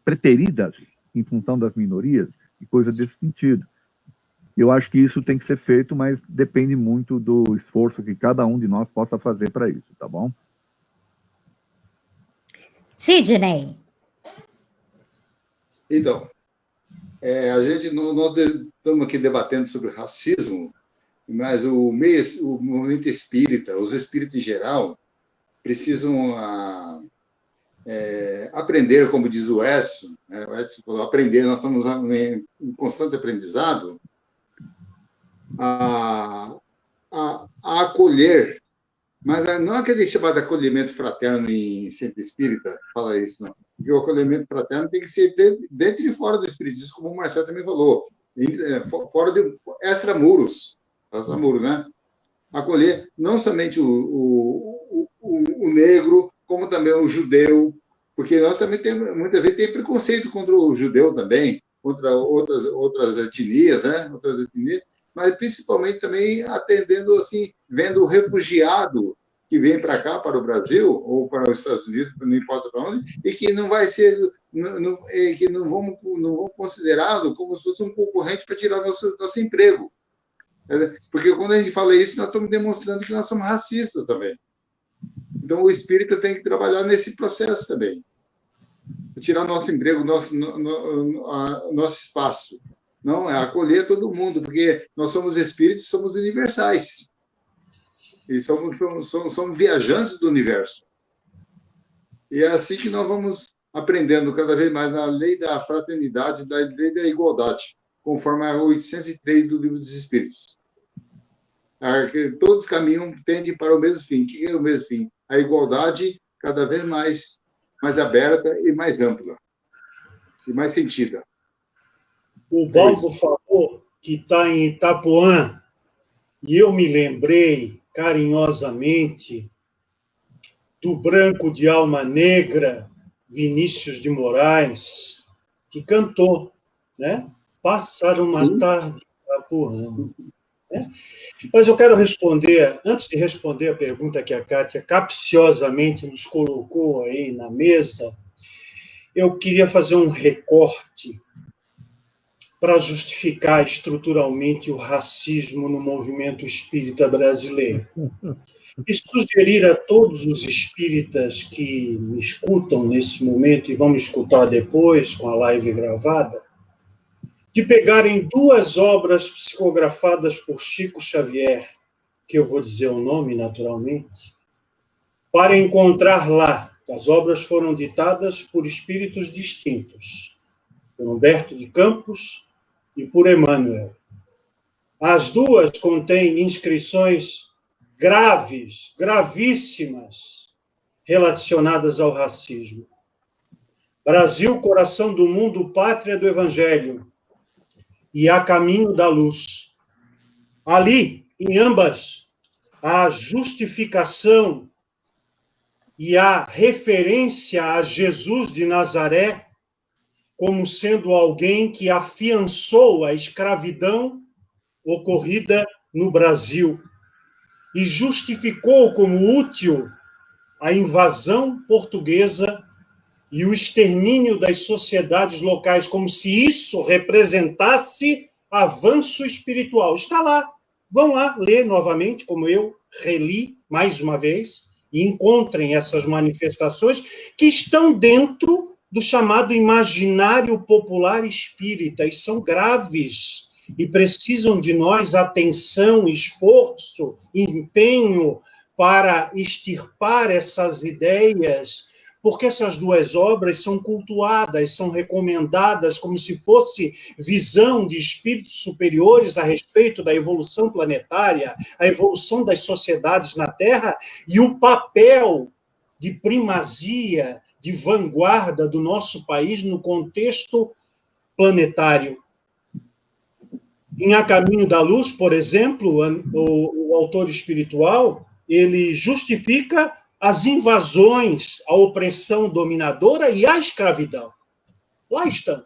preteridas em função das minorias, e coisa desse sentido. Eu acho que isso tem que ser feito, mas depende muito do esforço que cada um de nós possa fazer para isso, tá bom?
Sidney.
Então, nós estamos aqui debatendo sobre racismo, mas o movimento espírita, os espíritos em geral, precisam aprender, como diz o Edson, né? O Edson falou, aprender, nós estamos em constante aprendizado, a acolher, mas não aquele chamado acolhimento fraterno em centro espírita, fala isso, não. Porque o acolhimento fraterno tem que ser dentro e fora do espiritismo, como o Marcelo também falou, fora de extramuros, né? Acolher não somente o negro, como também o judeu, porque nós também temos, muitas vezes, tem preconceito contra o judeu também, contra outras etnias, né? Outras etnias, mas principalmente também atendendo, assim, vendo o refugiado que vem para cá, para o Brasil, ou para os Estados Unidos, não importa para onde, e que não vai ser, que não vamos considerá-lo como se fosse um concorrente para tirar nosso emprego. Porque quando a gente fala isso, nós estamos demonstrando que nós somos racistas também. Então, o espírita tem que trabalhar nesse processo também. Tirar nosso emprego, nosso espaço. Não, é acolher todo mundo, porque nós somos espíritos, somos universais. E somos viajantes do universo. E é assim que nós vamos aprendendo cada vez mais a lei da fraternidade, da lei da igualdade, conforme a 803 do Livro dos Espíritos. Todos os caminhos tendem para o mesmo fim. O que é o mesmo fim? A igualdade cada vez mais aberta e mais ampla. E mais sentida.
O Balbo falou que está em Itapuã, e eu me lembrei carinhosamente do branco de alma negra, Vinícius de Moraes, que cantou, né? Passar uma tarde apurrando. Né? Mas eu quero responder, antes de responder a pergunta que a Kátia capciosamente nos colocou aí na mesa, eu queria fazer um recorte para justificar estruturalmente o racismo no movimento espírita brasileiro. E sugerir a todos os espíritas que me escutam nesse momento e vão me escutar depois com a live gravada, de pegarem 2 obras psicografadas por Chico Xavier, que eu vou dizer o nome naturalmente, para encontrar lá. As obras foram ditadas por espíritos distintos, por Humberto de Campos e por Emmanuel. As 2 contêm inscrições graves, gravíssimas, relacionadas ao racismo. Brasil, coração do mundo, pátria do Evangelho, e A Caminho da Luz. Ali, em ambas, a justificação e a referência a Jesus de Nazaré como sendo alguém que afiançou a escravidão ocorrida no Brasil e justificou como útil a invasão portuguesa e o extermínio das sociedades locais, como se isso representasse avanço espiritual. Está lá. Vão lá ler novamente, como eu reli mais uma vez, e encontrem essas manifestações que estão dentro do chamado imaginário popular espírita, e são graves, e precisam de nós atenção, esforço, empenho para extirpar essas ideias, porque essas 2 obras são cultuadas, são recomendadas como se fosse visão de espíritos superiores a respeito da evolução planetária, a evolução das sociedades na Terra e o papel de primazia, de vanguarda do nosso país no contexto planetário. Em A Caminho da Luz, por exemplo, o autor espiritual, ele justifica as invasões, a opressão dominadora e a escravidão. Lá estão.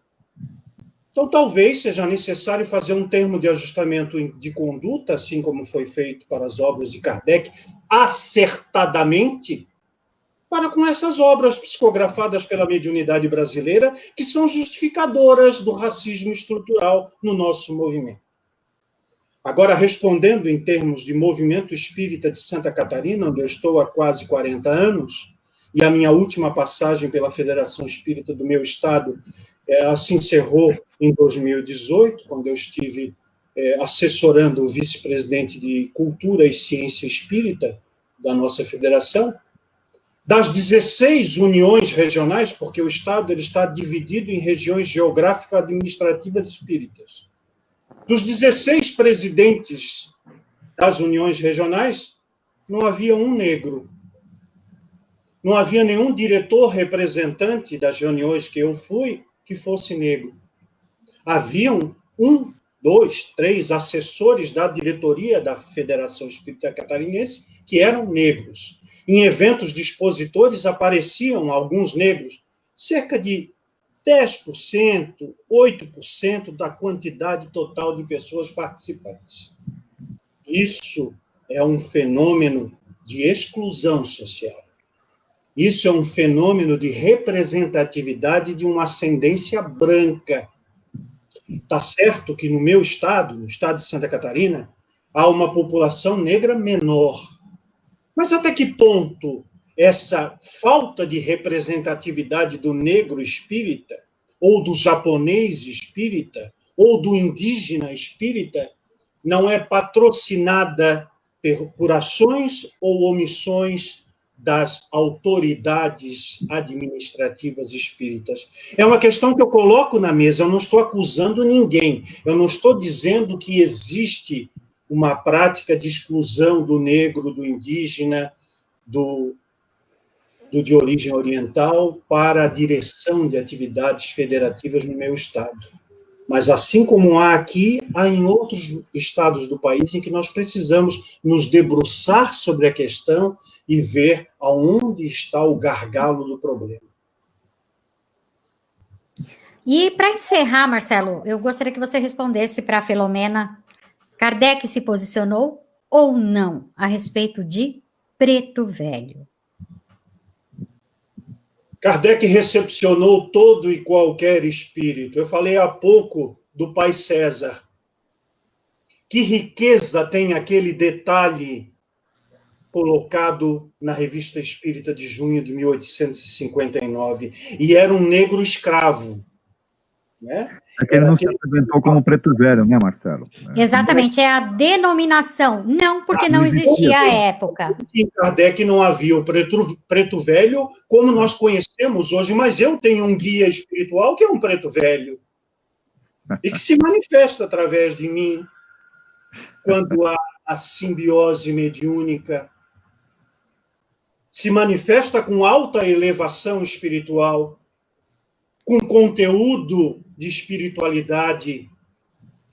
Então, talvez seja necessário fazer um termo de ajustamento de conduta, assim como foi feito para as obras de Kardec, acertadamente, para com essas obras psicografadas pela mediunidade brasileira, que são justificadoras do racismo estrutural no nosso movimento. Agora, respondendo em termos de movimento espírita de Santa Catarina, onde eu estou há quase 40 anos, e a minha última passagem pela Federação Espírita do meu estado se encerrou em 2018, quando eu estive assessorando o vice-presidente de Cultura e Ciência Espírita da nossa federação. Das 16 uniões regionais, porque o estado ele está dividido em regiões geográfico-administrativas espíritas, dos 16 presidentes das uniões regionais, não havia um negro. Não havia nenhum diretor representante das reuniões que eu fui que fosse negro. Haviam 1, 2, 3 assessores da diretoria da Federação Espírita Catarinense que eram negros. Em eventos de expositores apareciam alguns negros, cerca de 10%, 8% da quantidade total de pessoas participantes. Isso é um fenômeno de exclusão social. Isso é um fenômeno de representatividade de uma ascendência branca. Está certo que no meu estado, no estado de Santa Catarina, há uma população negra menor. Mas até que ponto essa falta de representatividade do negro espírita, ou do japonês espírita, ou do indígena espírita, não é patrocinada por ações ou omissões das autoridades administrativas espíritas? É uma questão que eu coloco na mesa, eu não estou acusando ninguém, eu não estou dizendo que existe uma prática de exclusão do negro, do indígena, do de origem oriental para a direção de atividades federativas no meu estado. Mas assim como há aqui, há em outros estados do país em que nós precisamos nos debruçar sobre a questão e ver aonde está o gargalo do problema.
E para encerrar, Marcelo, eu gostaria que você respondesse para a Filomena. Kardec se posicionou ou não a respeito de preto velho?
Kardec recepcionou todo e qualquer espírito. Eu falei há pouco do Pai César. Que riqueza tem aquele detalhe colocado na Revista Espírita de junho de 1859. E era um negro escravo. Né?
É que ele não se apresentou como preto velho, né, Marcelo?
Exatamente, é a denominação. Não, porque não existia a época.
Em Kardec não havia o preto velho como nós conhecemos hoje, mas eu tenho um guia espiritual que é um preto velho e que se manifesta através de mim quando há a simbiose mediúnica, se manifesta com alta elevação espiritual, com conteúdo de espiritualidade,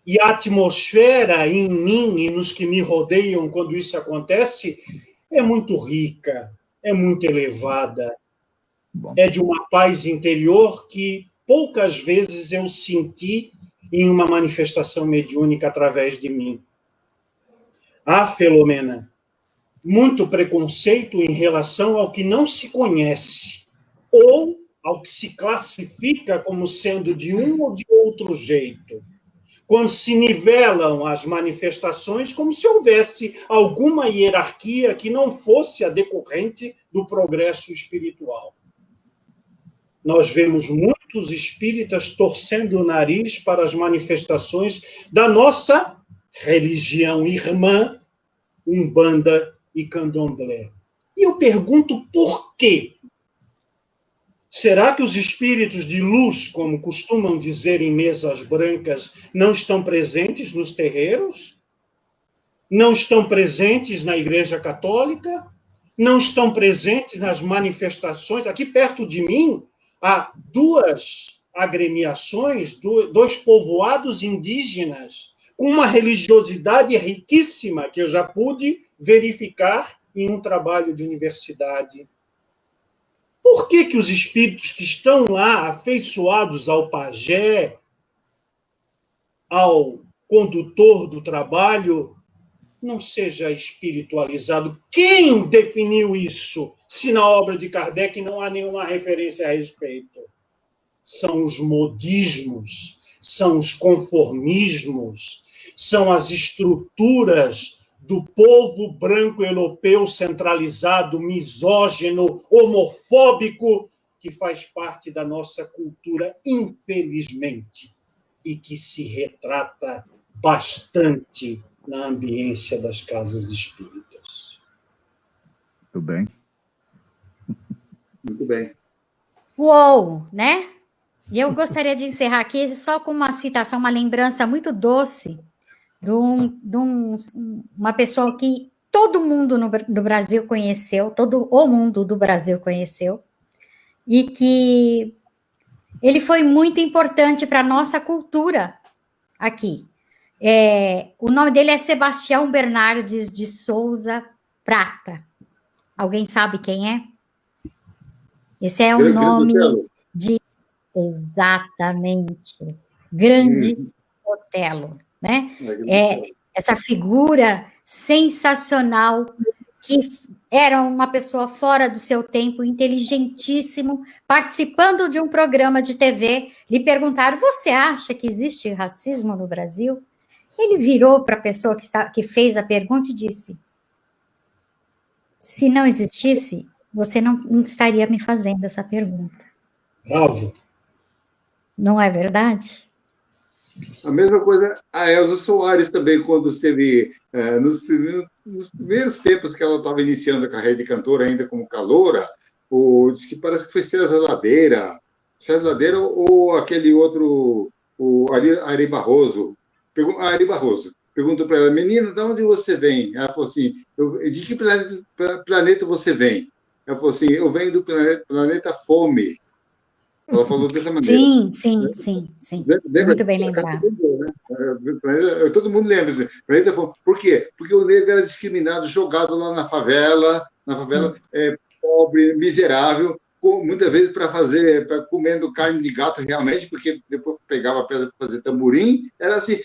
e a atmosfera em mim e nos que me rodeiam quando isso acontece é muito rica, é muito elevada, é de uma paz interior que poucas vezes eu senti em uma manifestação mediúnica através de mim. Ah, Filomena, muito preconceito em relação ao que não se conhece, ou ao que se classifica como sendo de um ou de outro jeito, quando se nivelam as manifestações como se houvesse alguma hierarquia que não fosse a decorrente do progresso espiritual. Nós vemos muitos espíritas torcendo o nariz para as manifestações da nossa religião irmã, Umbanda e Candomblé. E eu pergunto por quê? Será que os espíritos de luz, como costumam dizer em mesas brancas, não estão presentes nos terreiros? Não estão presentes na Igreja Católica? Não estão presentes nas manifestações? Aqui perto de mim, há duas agremiações, dois povoados indígenas, com uma religiosidade riquíssima, que eu já pude verificar em um trabalho de universidade. Por que os espíritos que estão lá, afeiçoados ao pajé, ao condutor do trabalho, não seja espiritualizado? Quem definiu isso, se na obra de Kardec não há nenhuma referência a respeito? São os modismos, são os conformismos, são as estruturas do povo branco europeu centralizado, misógino, homofóbico, que faz parte da nossa cultura, infelizmente, e que se retrata bastante na ambiência das casas espíritas.
Muito bem.
Muito bem.
Uou, né? E eu gostaria de encerrar aqui só com uma citação, uma lembrança muito doce de uma pessoa que todo mundo do Brasil conheceu, todo o mundo do Brasil conheceu, e que ele foi muito importante para a nossa cultura aqui. O nome dele é Sebastião Bernardes de Souza Prata. Alguém sabe quem é? Esse é o nome de... Exatamente. Grande Otelo. Né? Essa figura sensacional, que era uma pessoa fora do seu tempo, inteligentíssimo, participando de um programa de TV, lhe perguntaram: você acha que existe racismo no Brasil? Ele virou para a pessoa que fez a pergunta e disse: se não existisse, você não estaria me fazendo essa pergunta.
Bravo.
Não é verdade?
A mesma coisa a Elza Soares também, quando esteve nos primeiros tempos que ela estava iniciando a carreira de cantora, ainda como caloura, diz que parece que foi César Ladeira ou aquele outro, o Ari Barroso. Ari Barroso perguntou para ela: menina, de onde você vem? Ela falou assim: de que planeta você vem? Ela falou assim: eu venho do planeta Fome. Ela falou dessa maneira.
Sim. Muito bem lembrado.
Todo mundo lembra. Por quê? Porque o negro era discriminado, jogado lá na favela pobre, miserável, muitas vezes comendo carne de gato realmente, porque depois pegava a pedra para fazer tamborim. Era assim,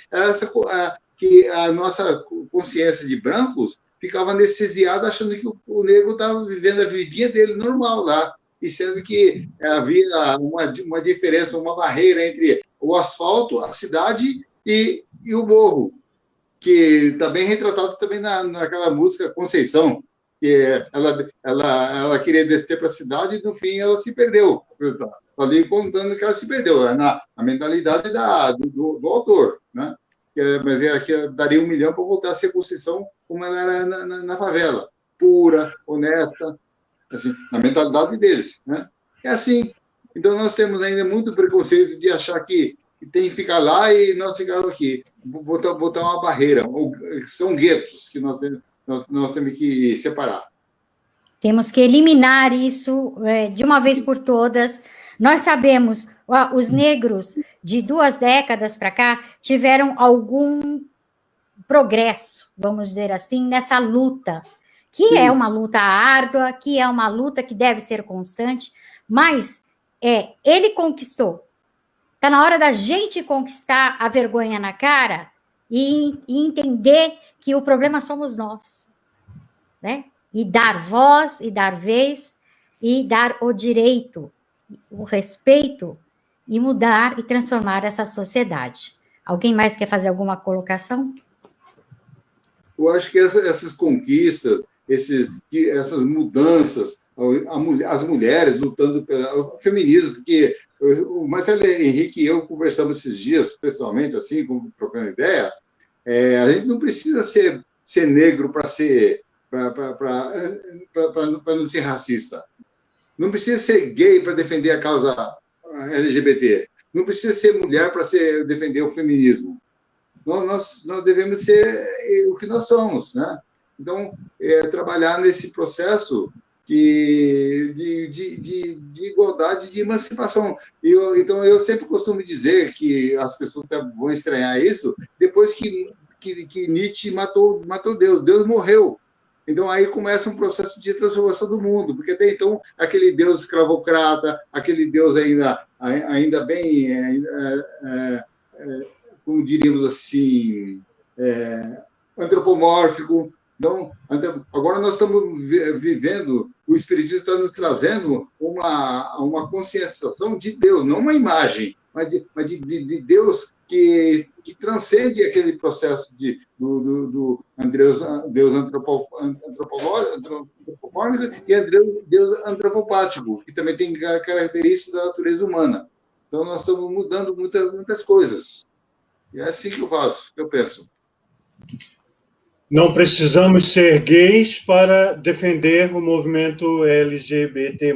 que a nossa consciência de brancos ficava anestesiada, achando que o negro estava vivendo a vidinha dele normal lá, e sendo que havia uma diferença, uma barreira entre o asfalto, a cidade e o morro, que está bem retratado também naquela música Conceição, que ela queria descer para a cidade e, no fim, ela se perdeu. Estou ali contando que ela se perdeu, na mentalidade do autor, né? Mas que daria 1 milhão para voltar a ser Conceição como ela era na favela, pura, honesta, assim, na mentalidade deles, né? É assim. Então, nós temos ainda muito preconceito de achar que tem que ficar lá e nós ficamos aqui, botar uma barreira. São guetos que nós temos que separar.
Temos que eliminar isso de uma vez por todas. Nós sabemos, os negros de 2 décadas para cá tiveram algum progresso, vamos dizer assim, nessa luta, que é uma luta árdua, que é uma luta que deve ser constante, mas ele conquistou. Está na hora da gente conquistar a vergonha na cara e entender que o problema somos nós, né? E dar voz, e dar vez, e dar o direito, o respeito, e mudar e transformar essa sociedade. Alguém mais quer fazer alguma colocação?
Eu acho que essas conquistas, essas mudanças, as mulheres lutando pelo feminismo, porque o Marcelo Henrique e eu conversamos esses dias, pessoalmente, assim, trocando ideia, a gente não precisa ser negro para não ser racista. Não precisa ser gay para defender a causa LGBT. Não precisa ser mulher para defender o feminismo. Nós devemos ser o que nós somos, né? Então, trabalhar nesse processo de igualdade, de emancipação. Então, eu sempre costumo dizer que as pessoas vão estranhar isso, depois que Nietzsche matou Deus. Deus morreu. Então, aí começa um processo de transformação do mundo, porque até então, aquele Deus escravocrata, aquele Deus ainda bem, como diríamos assim, antropomórfico. Então, agora nós estamos vivendo, o Espiritismo está nos trazendo uma conscientização de Deus, não uma imagem, mas de Deus que transcende aquele processo do Deus antropomórfico e Deus antropopático, que também tem características da natureza humana. Então, nós estamos mudando muitas coisas. E é assim que eu faço, que eu penso.
Não precisamos ser gays para defender o movimento LGBT+.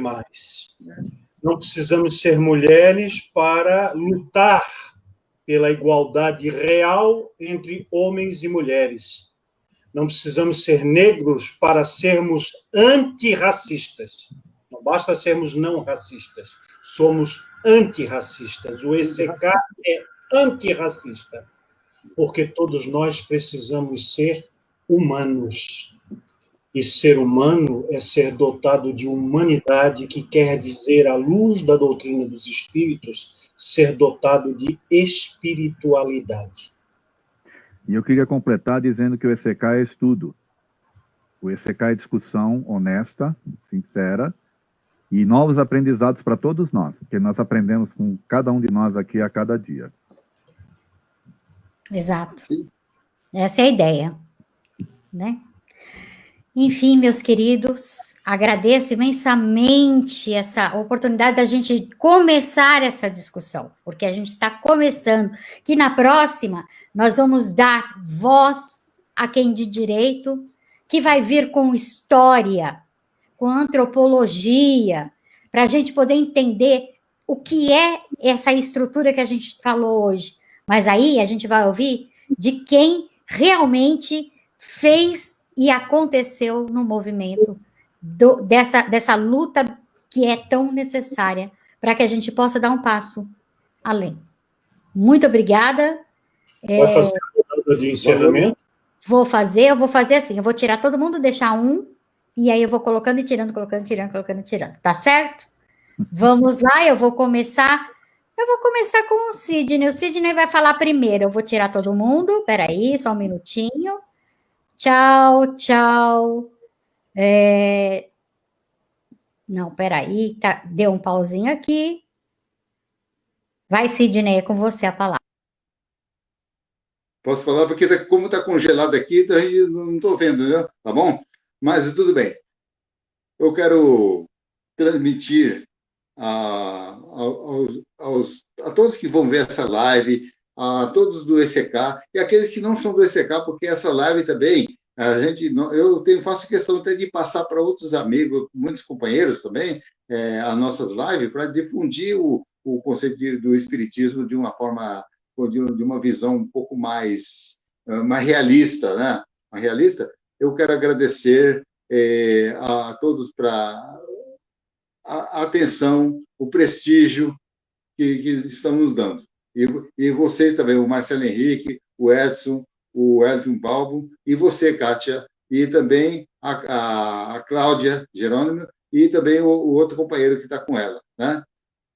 Não precisamos ser mulheres para lutar pela igualdade real entre homens e mulheres. Não precisamos ser negros para sermos antirracistas. Não basta sermos não racistas, somos antirracistas. O ECK é antirracista, porque todos nós precisamos ser humanos. E ser humano é ser dotado de humanidade, que quer dizer, à luz da doutrina dos espíritos, ser dotado de espiritualidade.
E eu queria completar dizendo que o ECK é estudo. O ECK é discussão honesta, sincera, e novos aprendizados para todos nós, porque nós aprendemos com cada um de nós aqui a cada dia.
Exato. Essa é a ideia, né? Enfim, meus queridos, agradeço imensamente essa oportunidade da gente começar essa discussão, porque a gente está começando, que na próxima nós vamos dar voz a quem de direito, que vai vir com história, com antropologia, para a gente poder entender o que é essa estrutura que a gente falou hoje. Mas aí a gente vai ouvir de quem realmente fez e aconteceu no movimento dessa luta que é tão necessária para que a gente possa dar um passo além. Muito obrigada.
Vai fazer a rodada de encerramento?
Eu vou fazer assim, eu vou tirar todo mundo, deixar um, e aí eu vou colocando e tirando, colocando, tirando, colocando e tirando. Tá certo? Vamos lá, eu vou começar com o Sidney. O Sidney vai falar primeiro. Eu vou tirar todo mundo. Peraí, só um minutinho. Tchau, tchau. Não, peraí, tá, deu um pauzinho aqui. Vai, Sidney, é com você a palavra.
Posso falar? Porque como está congelado aqui, daí não estou vendo, né? Tá bom? Mas tudo bem. Eu quero transmitir a todos que vão ver essa live, a todos do ECK e aqueles que não são do ECK, porque essa live também, faço questão até de passar para outros amigos, muitos companheiros também, as nossas lives, para difundir o conceito do Espiritismo de uma forma, de uma visão um pouco mais realista, né? Mais realista. Eu quero agradecer a todos a atenção, o prestígio que estão nos dando. E vocês também, o Marcelo Henrique, o Edson, o Elton Balbo, e você, Kátia, e também a Cláudia Jerônimo, e também o outro companheiro que está com ela, né?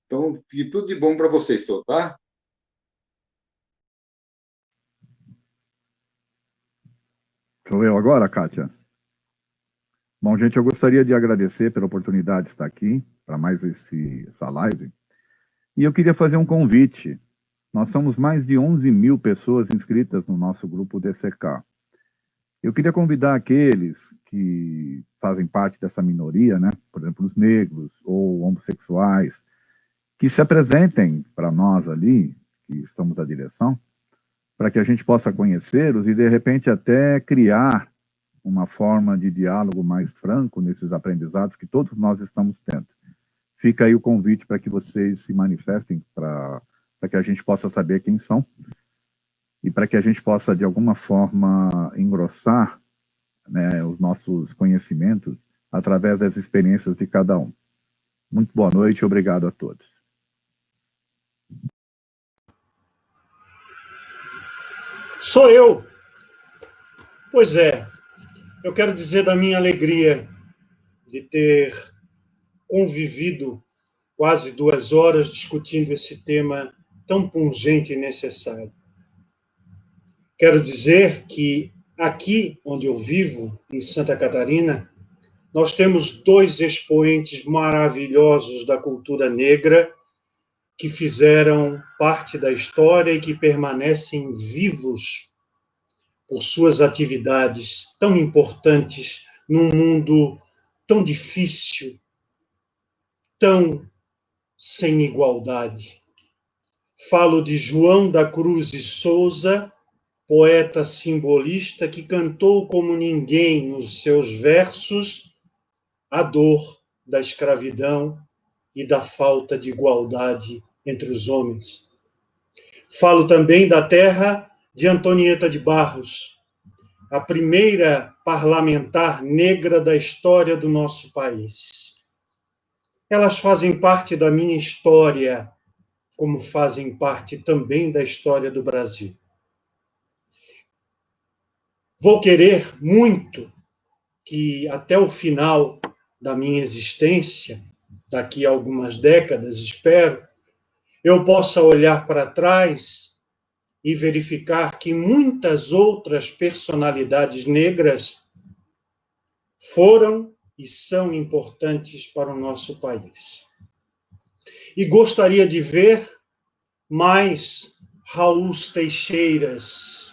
Então, tudo de bom para vocês todos, tá?
Sou eu agora, Kátia? Bom, gente, eu gostaria de agradecer pela oportunidade de estar aqui para mais essa live. E eu queria fazer um convite. Nós somos mais de 11 mil pessoas inscritas no nosso grupo DCK. Eu queria convidar aqueles que fazem parte dessa minoria, né? Por exemplo, os negros ou homossexuais, que se apresentem para nós ali, que estamos à direção, para que a gente possa conhecê-los e, de repente, até criar uma forma de diálogo mais franco nesses aprendizados que todos nós estamos tendo. Fica aí o convite para que vocês se manifestem, para que a gente possa saber quem são e para que a gente possa, de alguma forma, engrossar, né, os nossos conhecimentos através das experiências de cada um. Muito boa noite e obrigado a todos.
Sou eu. Pois é. Eu quero dizer da minha alegria de ter convivido quase 2 horas discutindo esse tema tão pungente e necessário. Quero dizer que aqui onde eu vivo, em Santa Catarina, nós temos 2 expoentes maravilhosos da cultura negra que fizeram parte da história e que permanecem vivos por suas atividades tão importantes num mundo tão difícil, tão sem igualdade. Falo de João da Cruz e Souza, poeta simbolista que cantou como ninguém nos seus versos a dor da escravidão e da falta de igualdade entre os homens. Falo também da terra de Antonieta de Barros, a primeira parlamentar negra da história do nosso país. Elas fazem parte da minha história, como fazem parte também da história do Brasil. Vou querer muito que, até o final da minha existência, daqui a algumas décadas, espero, eu possa olhar para trás e verificar que muitas outras personalidades negras foram e são importantes para o nosso país. E gostaria de ver mais Raul Teixeiras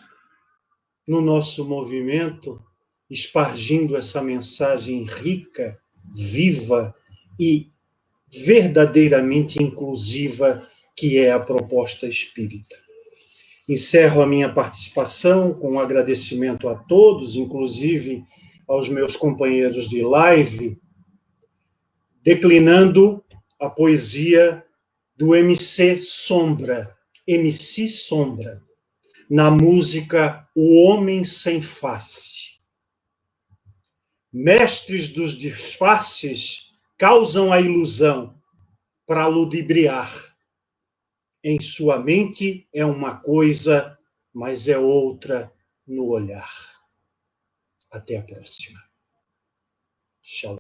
no nosso movimento, espargindo essa mensagem rica, viva e verdadeiramente inclusiva que é a proposta espírita. Encerro a minha participação com um agradecimento a todos, inclusive aos meus companheiros de live, declinando a poesia do MC Sombra, na música O Homem Sem Face. Mestres dos disfarces causam a ilusão, para ludibriar. Em sua mente é uma coisa, mas é outra no olhar. Até a próxima. Shalom.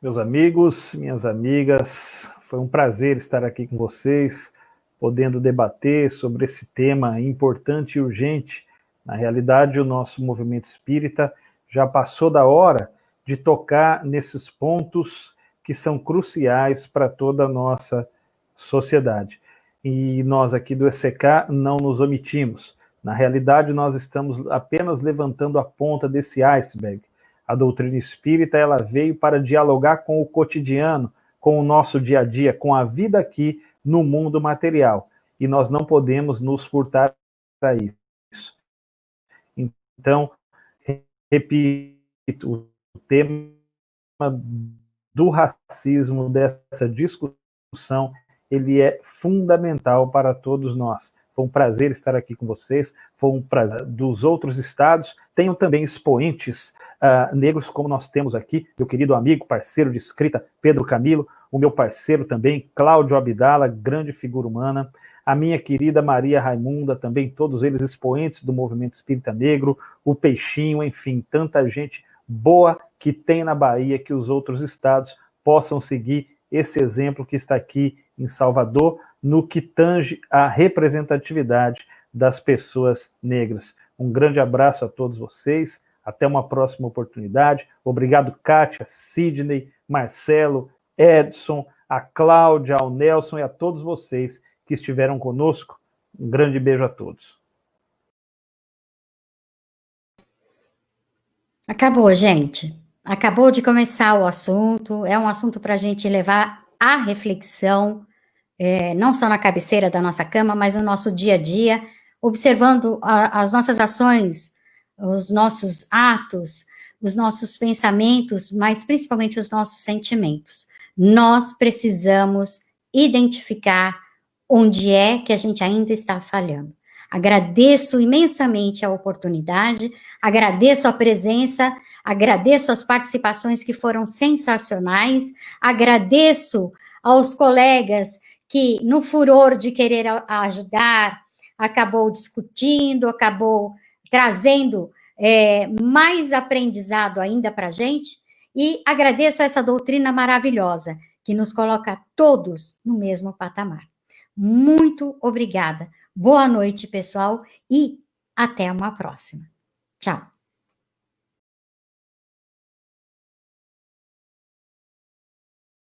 Meus amigos, minhas amigas, foi um prazer estar aqui com vocês, podendo debater sobre esse tema importante e urgente. Na realidade, o nosso movimento espírita já passou da hora de tocar nesses pontos que são cruciais para toda a nossa sociedade. E nós aqui do ECK não nos omitimos. Na realidade, nós estamos apenas levantando a ponta desse iceberg. A doutrina espírita, ela veio para dialogar com o cotidiano, com o nosso dia a dia, com a vida aqui no mundo material. E nós não podemos nos furtar a isso. Então, repito, o tema do racismo, dessa discussão, ele é fundamental para todos nós. Foi um prazer estar aqui com vocês, foi um prazer dos outros estados, tenham também expoentes negros, como nós temos aqui, meu querido amigo, parceiro de escrita, Pedro Camilo, o meu parceiro também, Cláudio Abdala, grande figura humana, a minha querida Maria Raimunda, também todos eles expoentes do movimento espírita negro, o Peixinho, enfim, tanta gente boa que tem na Bahia, que os outros estados possam seguir esse exemplo que está aqui em Salvador, no que tange a representatividade das pessoas negras. Um grande abraço a todos vocês, até uma próxima oportunidade. Obrigado, Kátia, Sidney, Marcelo, Edson, a Cláudia, ao Nelson e a todos vocês que estiveram conosco. Um grande beijo a todos.
Acabou, gente. Acabou de começar o assunto. É um assunto para a gente levar à reflexão, não só na cabeceira da nossa cama, mas no nosso dia a dia, observando as nossas ações, os nossos atos, os nossos pensamentos, mas principalmente os nossos sentimentos. Nós precisamos identificar onde é que a gente ainda está falhando. Agradeço imensamente a oportunidade, agradeço a presença, agradeço as participações que foram sensacionais, agradeço aos colegas que, no furor de querer ajudar, acabou discutindo, acabou trazendo mais aprendizado ainda para a gente, e agradeço essa doutrina maravilhosa, que nos coloca todos no mesmo patamar. Muito obrigada. Boa noite, pessoal, e até uma próxima. Tchau.